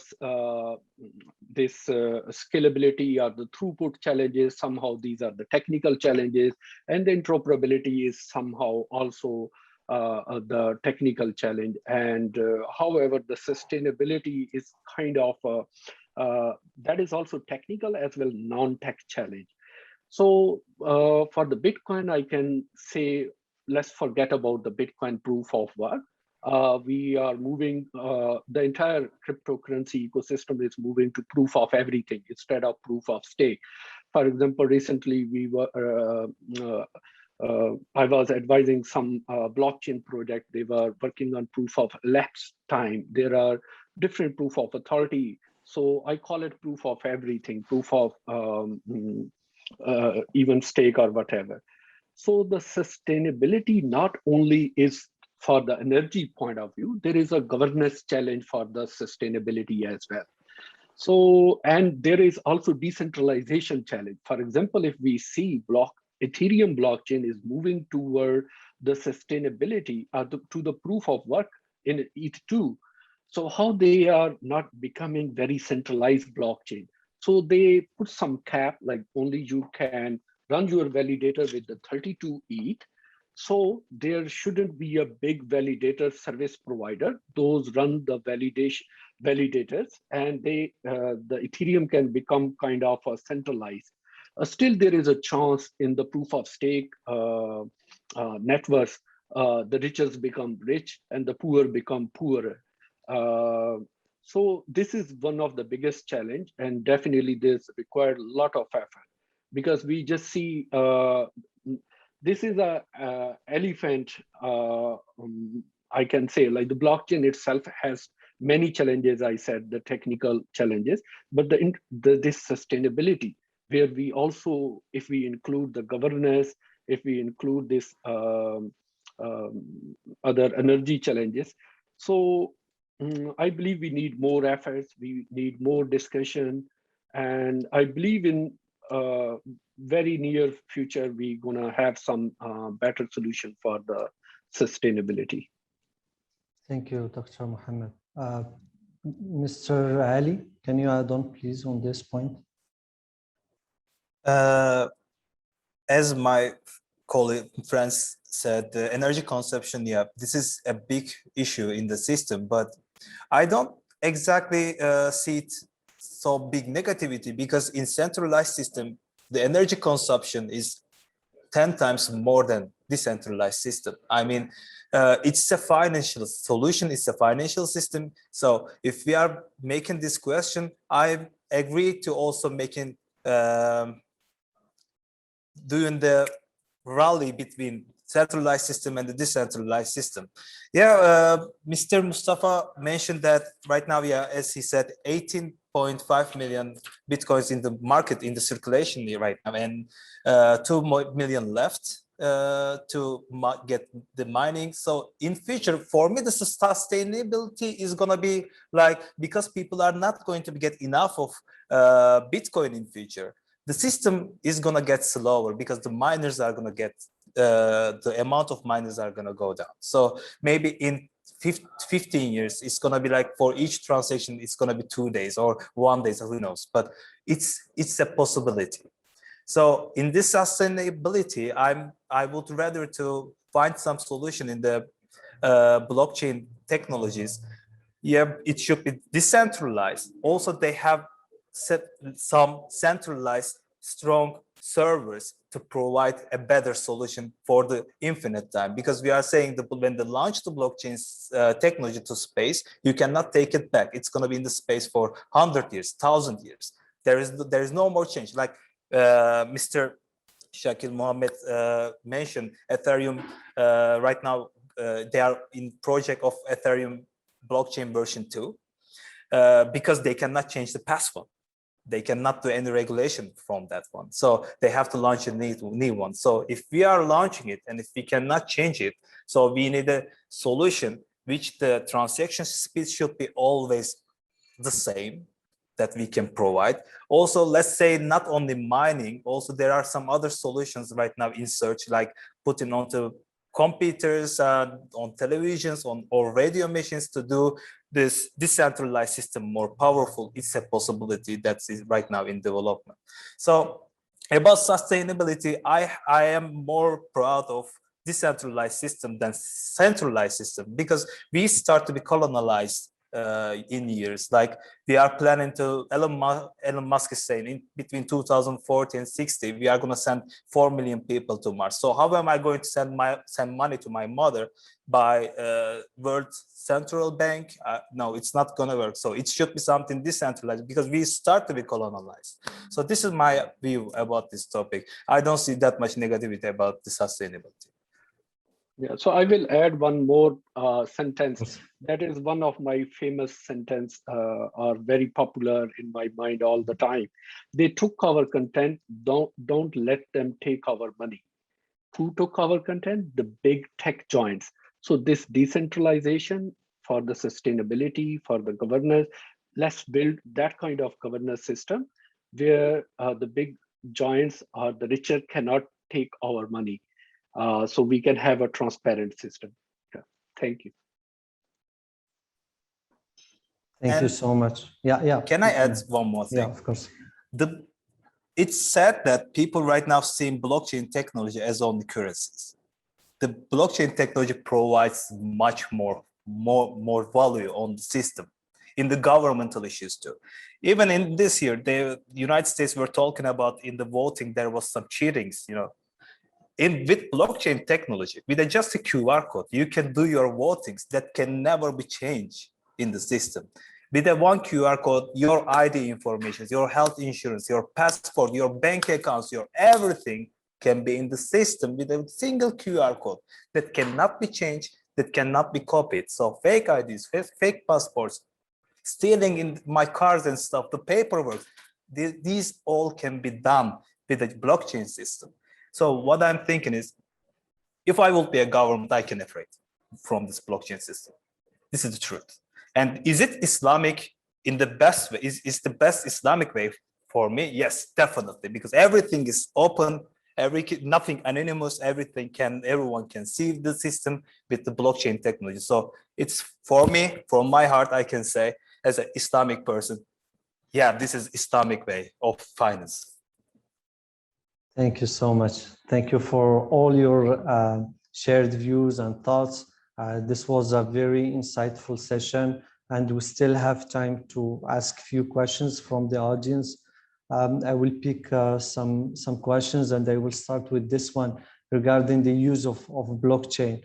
scalability or the throughput challenges, somehow these are the technical challenges, and the interoperability is somehow also the technical challenge. And however, the sustainability is kind of that is also technical as well non-tech challenge. So for the Bitcoin, I can say, let's forget about the Bitcoin proof of work. We are moving, the entire cryptocurrency ecosystem is moving to proof of everything instead of proof of stake. For example, recently we were, I was advising some blockchain project. They were working on proof of elapsed time. There are different proof of authority. So I call it proof of everything, proof of even stake or whatever. So the sustainability not only is for the energy point of view, there is a governance challenge for the sustainability as well. So, and there is also decentralization challenge. For example, if we see Ethereum blockchain is moving toward the sustainability to the proof of work in ETH2. So how they are not becoming very centralized blockchain. So they put some cap, like only you can run your validator with the 32 ETH. So there shouldn't be a big validator service provider. Those run the validators, and they the Ethereum can become kind of a centralized. Still, there is a chance in the proof of stake networks, the richest become rich and the poor become poorer. So this is one of the biggest challenge, and definitely this required a lot of effort, because we just see this is a elephant. I can say, like, the blockchain itself has many challenges. I said the technical challenges, but this sustainability, where we also, if we include the governance, if we include this other energy challenges, so I believe we need more efforts, we need more discussion, and I believe in very near future we're gonna have some better solution for the sustainability. Thank you, Dr. Muhammad. Mr. Ali, can you add on, please, on this point? As my colleague, friends said, the energy consumption, yeah, this is a big issue in the system, but I don't exactly see it so big negativity, because in centralized system, the energy consumption is 10 times more than decentralized system. I mean, it's a financial solution, it's a financial system. So if we are making this question, I agree to also making doing the rally between centralized system and the decentralized system. Yeah, Mr. Mustafa mentioned that right now, yeah, as he said, 18.5 million Bitcoins in the market, in the circulation right now, and 2 million left to get the mining. So in future, for me, the sustainability is gonna be like, because people are not going to get enough of Bitcoin in future, the system is gonna get slower, because the miners are gonna get, the amount of miners are gonna go down. So maybe in 15 years, it's gonna be like, for each transaction, it's gonna be 2 days or 1 day, so who knows, but it's a possibility. So in this sustainability, I would rather to find some solution in the blockchain technologies. Yeah, it should be decentralized. Also, they have set some centralized strong servers to provide a better solution for the infinite time, because we are saying that when they launch the blockchain technology to space, you cannot take it back. It's going to be in the space for 100 years, 1,000 years. There is no more change. Like Mr. Shakil Muhammad mentioned, Ethereum right now, they are in project of Ethereum blockchain version 2 because they cannot change the past one. They cannot do any regulation from that one. So they have to launch a new one. So if we are launching it and if we cannot change it, so we need a solution which the transaction speed should be always the same that we can provide. Also, let's say not only mining, also there are some other solutions right now in search, like putting onto computers, on televisions, or radio machines to do this decentralized system more powerful. It's a possibility that is right now in development. So about sustainability, I am more proud of decentralized system than centralized system, because we start to be colonialized in years. Like we are planning to, Elon Musk is saying in between 2040 and 60, we are going to send 4 million people to Mars. So how am I going to send money to my mother by World Central Bank? No, it's not going to work. So it should be something decentralized, because we start to be colonialized. So this is my view about this topic. I don't see that much negativity about the sustainability. Yeah, so I will add one more sentence. That is one of my famous sentence, are very popular in my mind all the time. They took our content, don't let them take our money. Who took our content? The big tech giants. So this decentralization for the sustainability, for the governance, let's build that kind of governance system where the big giants or the richer cannot take our money. So we can have a transparent system. Yeah. Thank you. Thank you so much. Yeah. Can I add one more thing? Yeah, of course. It's sad that people right now see blockchain technology as only currencies. The blockchain technology provides much more value on the system, in the governmental issues too. Even in this year, the United States were talking about in the voting, there was some cheatings, with blockchain technology, with just a QR code, you can do your votings that can never be changed in the system. With a one QR code, your ID information, your health insurance, your passport, your bank accounts, your everything can be in the system with a single QR code that cannot be changed, that cannot be copied. So fake IDs, fake passports, stealing in my cars and stuff, the paperwork, these all can be done with a blockchain system. So what I'm thinking is, if I will be a government, I can afraid from this blockchain system. This is the truth. And is it Islamic in the best way? Is the best Islamic way for me? Yes, definitely, because everything is open, nothing anonymous, everyone can see the system with the blockchain technology. So it's, for me, from my heart, I can say, as an Islamic person, yeah, this is Islamic way of finance. Thank you so much. Thank you for all your shared views and thoughts. This was a very insightful session, and we still have time to ask a few questions from the audience. I will pick some questions, and I will start with this one regarding the use of blockchain.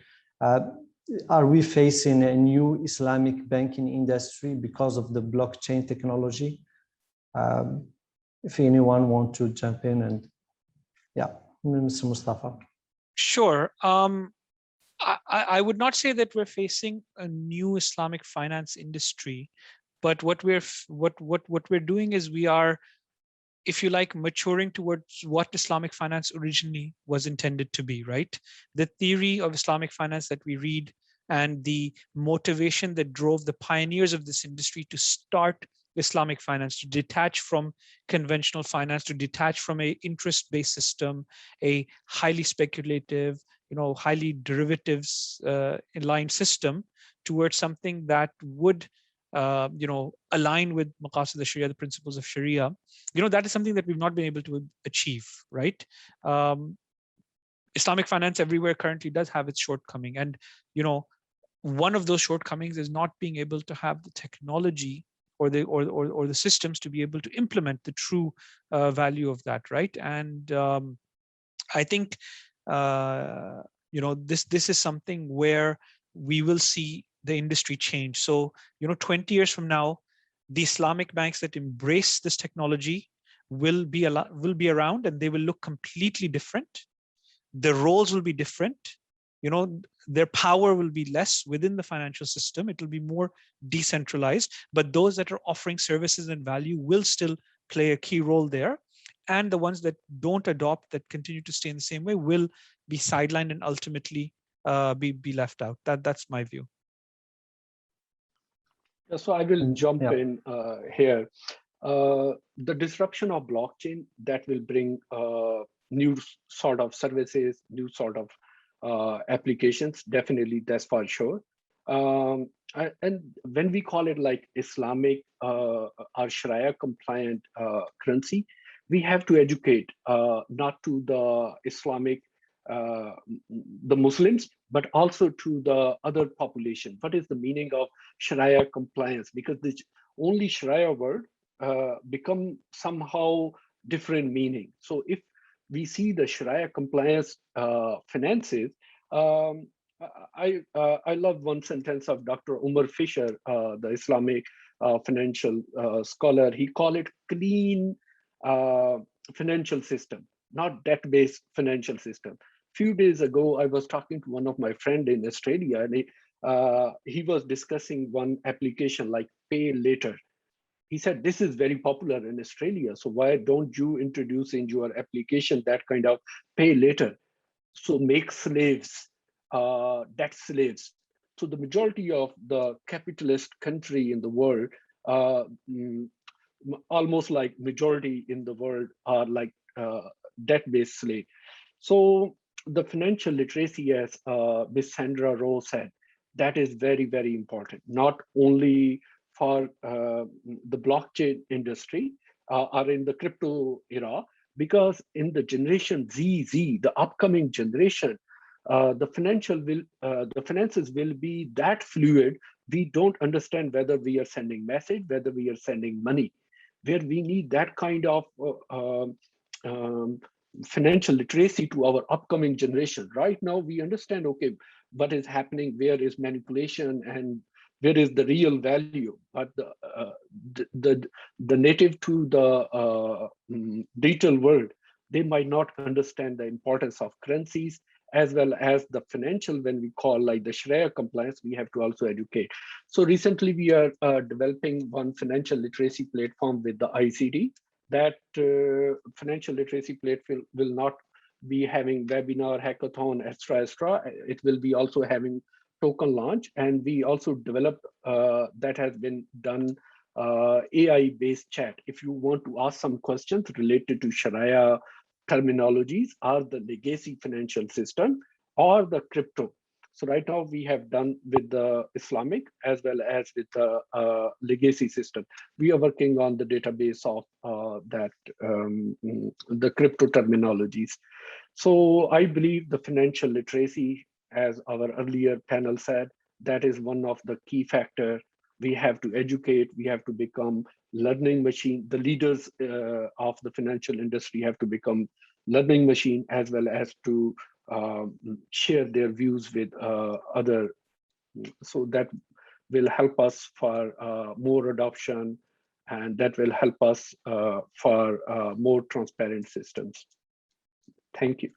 Are we facing a new Islamic banking industry because of the blockchain technology? If anyone wants to jump in, and yeah, Mr. Mustafa. Sure. I would not say that we're facing a new Islamic finance industry, but what we're doing is we are, if you like, maturing towards what Islamic finance originally was intended to be, right? The theory of Islamic finance that we read and the motivation that drove the pioneers of this industry to start Islamic finance, to detach from conventional finance, to detach from a interest-based system, a highly speculative, highly derivatives aligned system, towards something that would align with maqasid al-Sharia, the principles of Sharia. That is something that we've not been able to achieve, right? Islamic finance everywhere currently does have its shortcoming, and one of those shortcomings is not being able to have the technology or the systems to be able to implement the true value of that, right? And I think this is something where we will see the industry change. So 20 years from now, the Islamic banks that embrace this technology will be around, and they will look completely different. The roles will be different. Their power will be less within the financial system. It will be more decentralized, but those that are offering services and value will still play a key role there. And the ones that don't adopt, that continue to stay in the same way, will be sidelined and ultimately be left out. That's my view. Yeah, so I will jump in here. The disruption of blockchain, that will bring new sort of services, new sort of applications. Definitely, that's for sure. And when we call it like Islamic or Sharia compliant currency, we have to educate not to the Islamic, the Muslims, but also to the other population. What is the meaning of Sharia compliance? Because the only Sharia word become somehow different meaning. So if we see the Sharia compliance finances, I love one sentence of Dr. Umar Fisher, the Islamic financial scholar. He called it clean financial system, not debt-based financial system. Few days ago, I was talking to one of my friend in Australia, and he was discussing one application like Pay Later. He said, this is very popular in Australia, so why don't you introduce in your application that kind of Pay Later? So make slaves, debt slaves. So the majority of the capitalist country in the world, almost like majority in the world, are like debt-based slave. So the financial literacy, as Ms. Sandra Rowe said, that is very, very important, not only for the blockchain industry or in the crypto era, because in the generation Z, the upcoming generation, the finances will be that fluid. We don't understand whether we are sending message, whether we are sending money, where we need that kind of financial literacy to our upcoming generation. Right now, we understand, okay, what is happening, where is manipulation, and where is the real value. But the native to the digital world, they might not understand the importance of currencies, as well as the financial, when we call like the Sharia compliance, we have to also educate. So recently we are developing one financial literacy platform with the ICD. That financial literacy platform will not be having webinar, hackathon, extra. It will be also having token launch. And we also developed, that has been done, AI-based chat. If you want to ask some questions related to Sharia terminologies, or the legacy financial system, or the crypto. So right now we have done with the Islamic as well as with the legacy system. We are working on the database of the crypto terminologies. So I believe the financial literacy, as our earlier panel said, that is one of the key factors. We have to educate, we have to become learning machine. The leaders of the financial industry have to become learning machine, as well as to share their views with other. So that will help us for more adoption, and that will help us for more transparent systems. Thank you.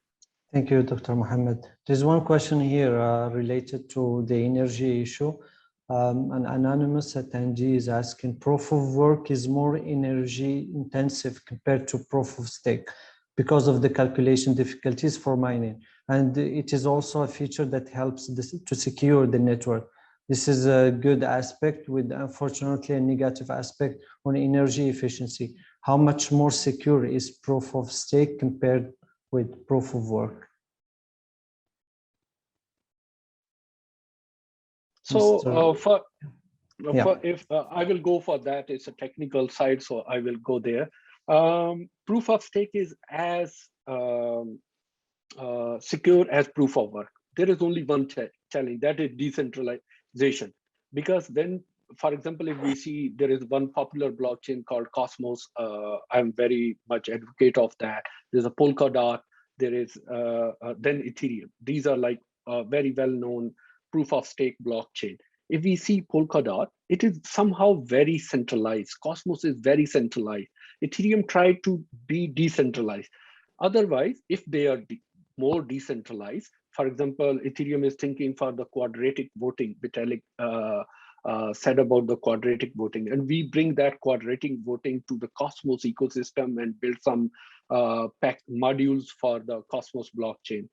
Thank you, Dr. Muhammad. There's one question here related to the energy issue. An anonymous attendee is asking, proof of work is more energy intensive compared to proof of stake because of the calculation difficulties for mining. And it is also a feature that helps to secure the network. This is a good aspect, with unfortunately a negative aspect on energy efficiency. How much more secure is proof of stake compared with proof of work? So if I will go for that, it's a technical side, so I will go there. Proof of stake is as secure as proof of work. There is only one challenge, that is decentralization. Because then, for example, if we see there is one popular blockchain called Cosmos, I'm very much advocate of that. There's a Polkadot, there is then Ethereum. These are like very well-known proof of stake blockchain. If we see Polkadot, it is somehow very centralized. Cosmos is very centralized. Ethereum tried to be decentralized. Otherwise, if they are more decentralized, for example, Ethereum is thinking for the quadratic voting, Vitalik said about the quadratic voting, and we bring that quadratic voting to the Cosmos ecosystem and build some pack modules for the Cosmos blockchain.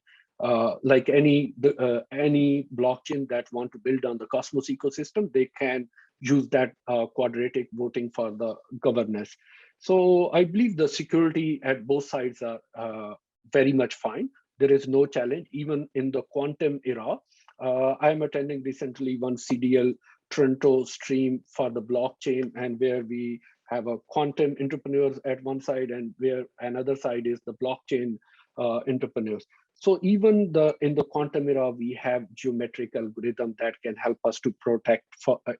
Like any blockchain that want to build on the Cosmos ecosystem, they can use that quadratic voting for the governance. So I believe the security at both sides are very much fine. There is no challenge, even in the quantum era. I'm attending recently one CDL Toronto stream for the blockchain, and where we have a quantum entrepreneurs at one side, and where another side is the blockchain entrepreneurs. So even in the quantum era, we have geometric algorithm that can help us to protect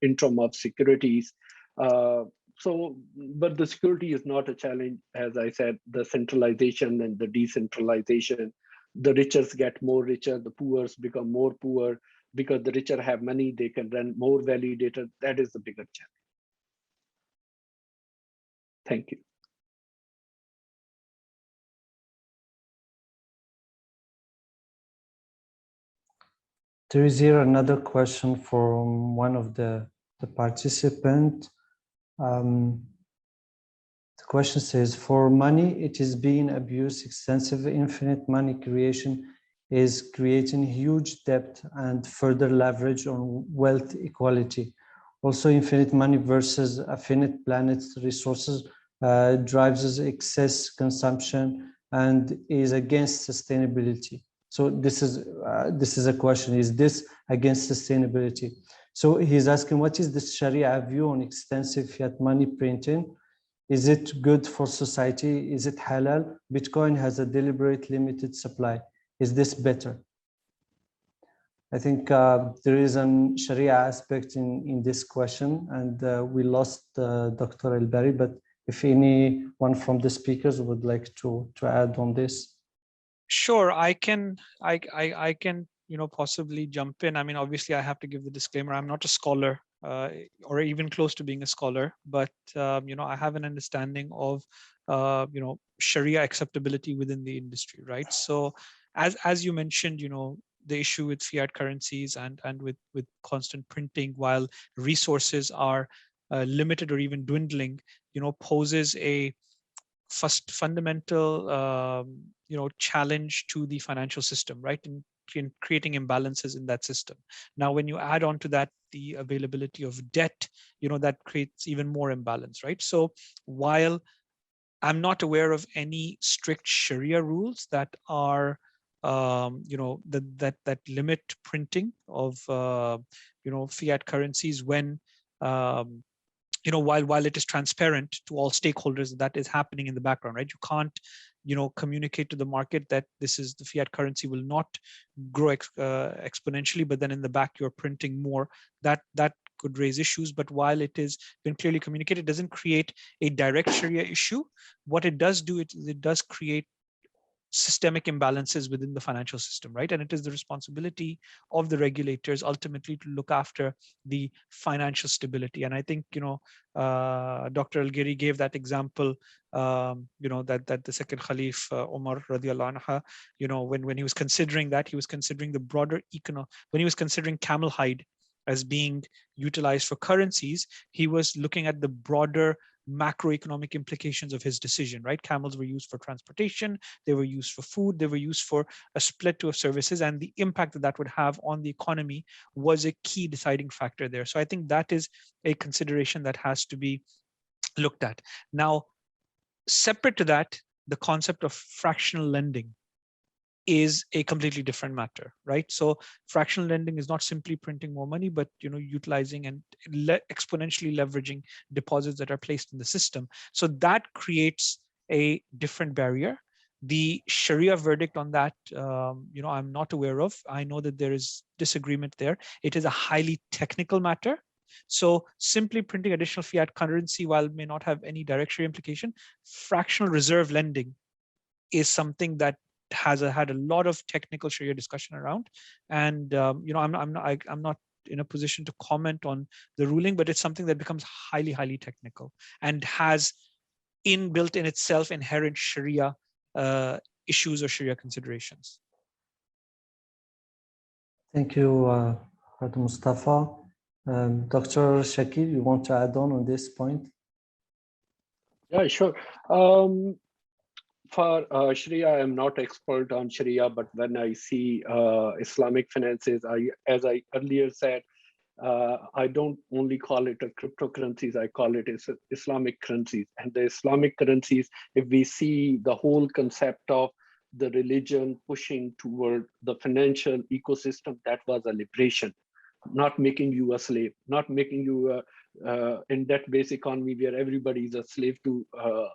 in terms of securities. But the security is not a challenge. As I said, the centralization and the decentralization, the richer get more richer, the poor become more poor, because the richer have money, they can run more validator. That is the bigger challenge. Thank you. There is here another question from one of the participants. The question says, for money, it is being abused. Extensive infinite money creation is creating huge debt and further leverage on wealth equality. Also, infinite money versus a finite planet's resources drives excess consumption and is against sustainability. So this is a question, is this against sustainability? So he's asking, what is the Sharia view on extensive fiat money printing? Is it good for society? Is it halal? Bitcoin has a deliberate limited supply. Is this better? I think there is a Sharia aspect in this question, and we lost Dr. El-Bari, but if anyone from the speakers would like to add on this. Sure, I can possibly jump in. I mean, obviously I have to give the disclaimer. I'm not a scholar or even close to being a scholar, but I have an understanding of Sharia acceptability within the industry, right? So as you mentioned, the issue with fiat currencies and with constant printing while resources are limited or even dwindling, poses a fundamental challenge to the financial system, right? In creating imbalances in that system. Now, when you add on to that the availability of debt, that creates even more imbalance, right? So while I'm not aware of any strict Sharia rules that are that limit printing of fiat currencies when while it is transparent to all stakeholders that is happening in the background, right? You can't communicate to the market that this is the fiat currency will not grow exponentially, but then in the back you're printing more. That could raise issues. But while it has been clearly communicated, it doesn't create a direct Sharia issue. What it does do, it does create systemic imbalances within the financial system, right? And it is the responsibility of the regulators ultimately to look after the financial stability. And I think, Dr. Al-Giri gave that example, that the second Khalif, Umar radiallahu anha, when he was considering that, he was considering the broader when he was considering camel hide as being utilized for currencies, he was looking at the broader macroeconomic implications of his decision, right? Camels were used for transportation, they were used for food, they were used for a split of services, and the impact that would have on the economy was a key deciding factor there. So I think that is a consideration that has to be looked at. Now, separate to that, the concept of fractional lending is a completely different matter, right? So fractional lending is not simply printing more money, but utilizing and exponentially leveraging deposits that are placed in the system. So that creates a different barrier. The Sharia verdict on that, I'm not aware of. I know that there is disagreement there. It is a highly technical matter. So simply printing additional fiat currency, while it may not have any direct Sharia implication, fractional reserve lending is something that has had a lot of technical Sharia discussion around, and I'm not in a position to comment on the ruling, but it's something that becomes highly technical and has inbuilt in itself inherent Sharia issues or Sharia considerations. Thank you, Dr. Mustafa. Dr. Shakil, you want to add on this point? Yeah, sure. For Sharia, I am not expert on Sharia, but when I see Islamic finances, as I earlier said, I don't only call it a cryptocurrencies, I call it Islamic currencies. And the Islamic currencies, if we see the whole concept of the religion pushing toward the financial ecosystem, that was a liberation, not making you a slave, not making you in debt-based economy where everybody is a slave to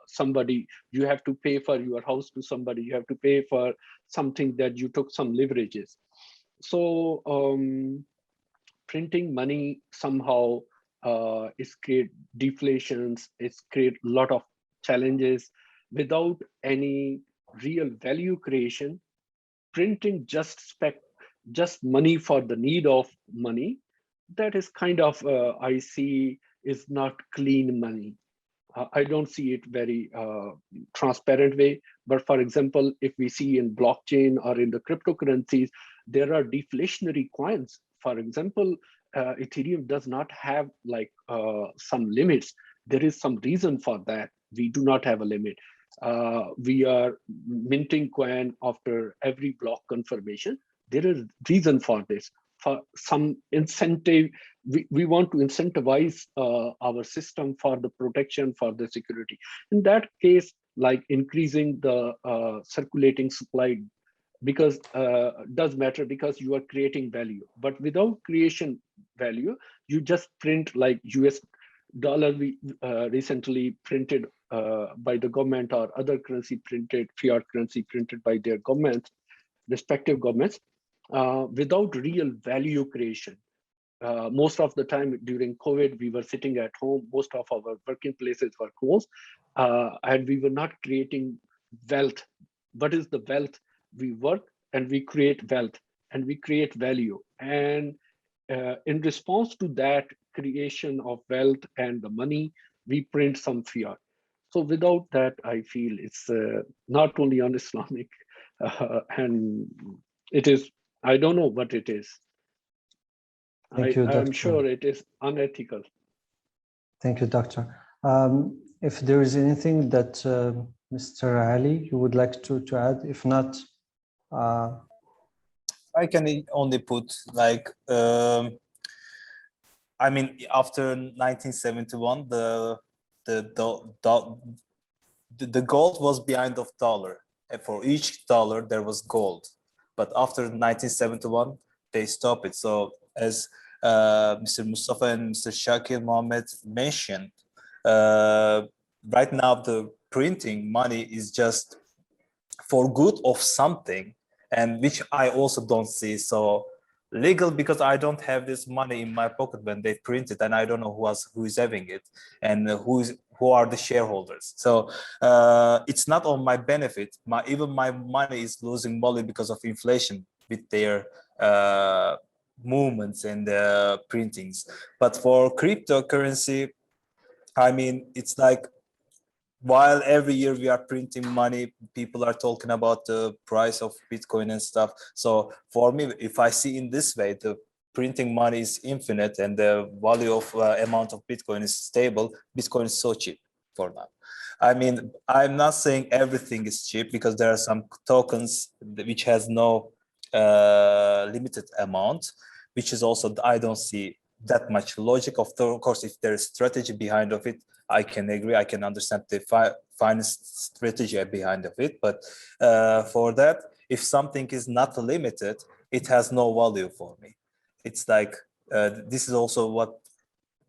somebody. You have to pay for your house to somebody. You have to pay for something that you took some leverages. So printing money somehow is create deflations. It's create a lot of challenges without any real value creation. Printing just money for the need of money, that is kind of I see is not clean money. I don't see it very transparent way. But for example, if we see in blockchain or in the cryptocurrencies, there are deflationary coins. For example, Ethereum does not have like some limits. There is some reason for that. We do not have a limit. We are minting coin after every block confirmation. There is reason for this. For some incentive, we want to incentivize our system for the protection, for the security. In that case, like increasing the circulating supply, because does matter, because you are creating value. But without creation value, you just print like US dollar we recently printed by the government, or other currency printed, fiat currency printed by their governments, respective governments, without real value creation. Most of the time during COVID, we were sitting at home. Most of our working places were closed, and we were not creating wealth. What is the wealth? We work and we create wealth and we create value. And in response to that creation of wealth and the money, we print some fiat. So without that, I feel it's not only un-Islamic, and it is, I don't know what it is. Thank you, Dr. I'm sure it is unethical. Thank you, Doctor. If there is anything that Mr. Ali, you would like to add, if not, I can only put like, I mean, after 1971, the gold was behind of dollar. And for each dollar, there was gold. But after 1971, they stopped it. So as Mr. Mustafa and Mr. Shakil Muhammad mentioned, right now the printing money is just for good of something, and which I also don't see so legal, because I don't have this money in my pocket when they print it, and I don't know who is having it and who are the shareholders. So it's not on my benefit. Even my money is losing value because of inflation with their movements and printings. But for cryptocurrency, I mean, it's like, while every year we are printing money, people are talking about the price of Bitcoin and stuff. So for me, if I see in this way, the printing money is infinite and the value of amount of Bitcoin is stable, Bitcoin is so cheap for now. I mean, I'm not saying everything is cheap, because there are some tokens which has no limited amount, which is also, I don't see that much logic. Of course, if there is strategy behind of it, I can agree, I can understand the finance strategy behind of it. But for that, if something is not limited, it has no value for me. It's like, this is also what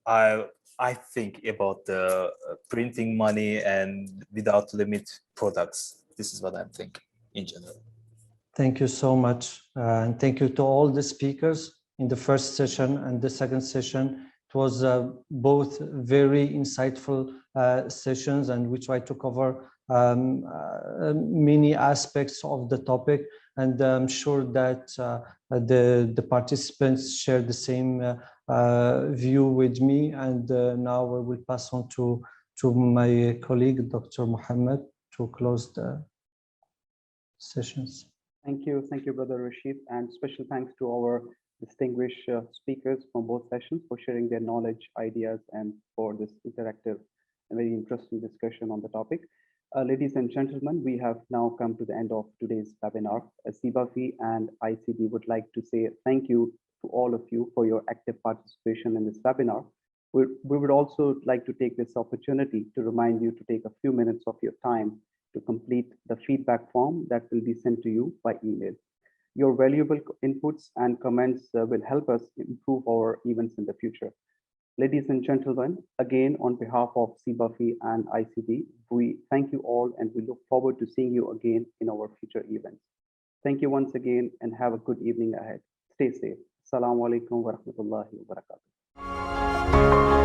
I think about the printing money and without limit products. This is what I'm thinking in general. thank you so much. And thank you to all the speakers in the first session and the second session. It was both very insightful sessions, and we tried to cover many aspects of the topic. And I'm sure that the participants share the same view with me. And now I will pass on to my colleague, Dr. Muhammad, to close the sessions. Thank you, Brother Rashid, and special thanks to our distinguished speakers from both sessions for sharing their knowledge, ideas, and for this interactive and very interesting discussion on the topic. Ladies and gentlemen, we have now come to the end of today's webinar. CBAFI and ICD would like to say thank you to all of you for your active participation in this webinar. We would also like to take this opportunity to remind you to take a few minutes of your time to complete the feedback form that will be sent to you by email. Your valuable inputs and comments will help us improve our events in the future. Ladies and gentlemen, again, on behalf of CBAFI and ICD, we thank you all, and we look forward to seeing you again in our future events. Thank you once again, and have a good evening ahead. Stay safe. Assalamu alaikum wa rahmatullahi wa barakatuh.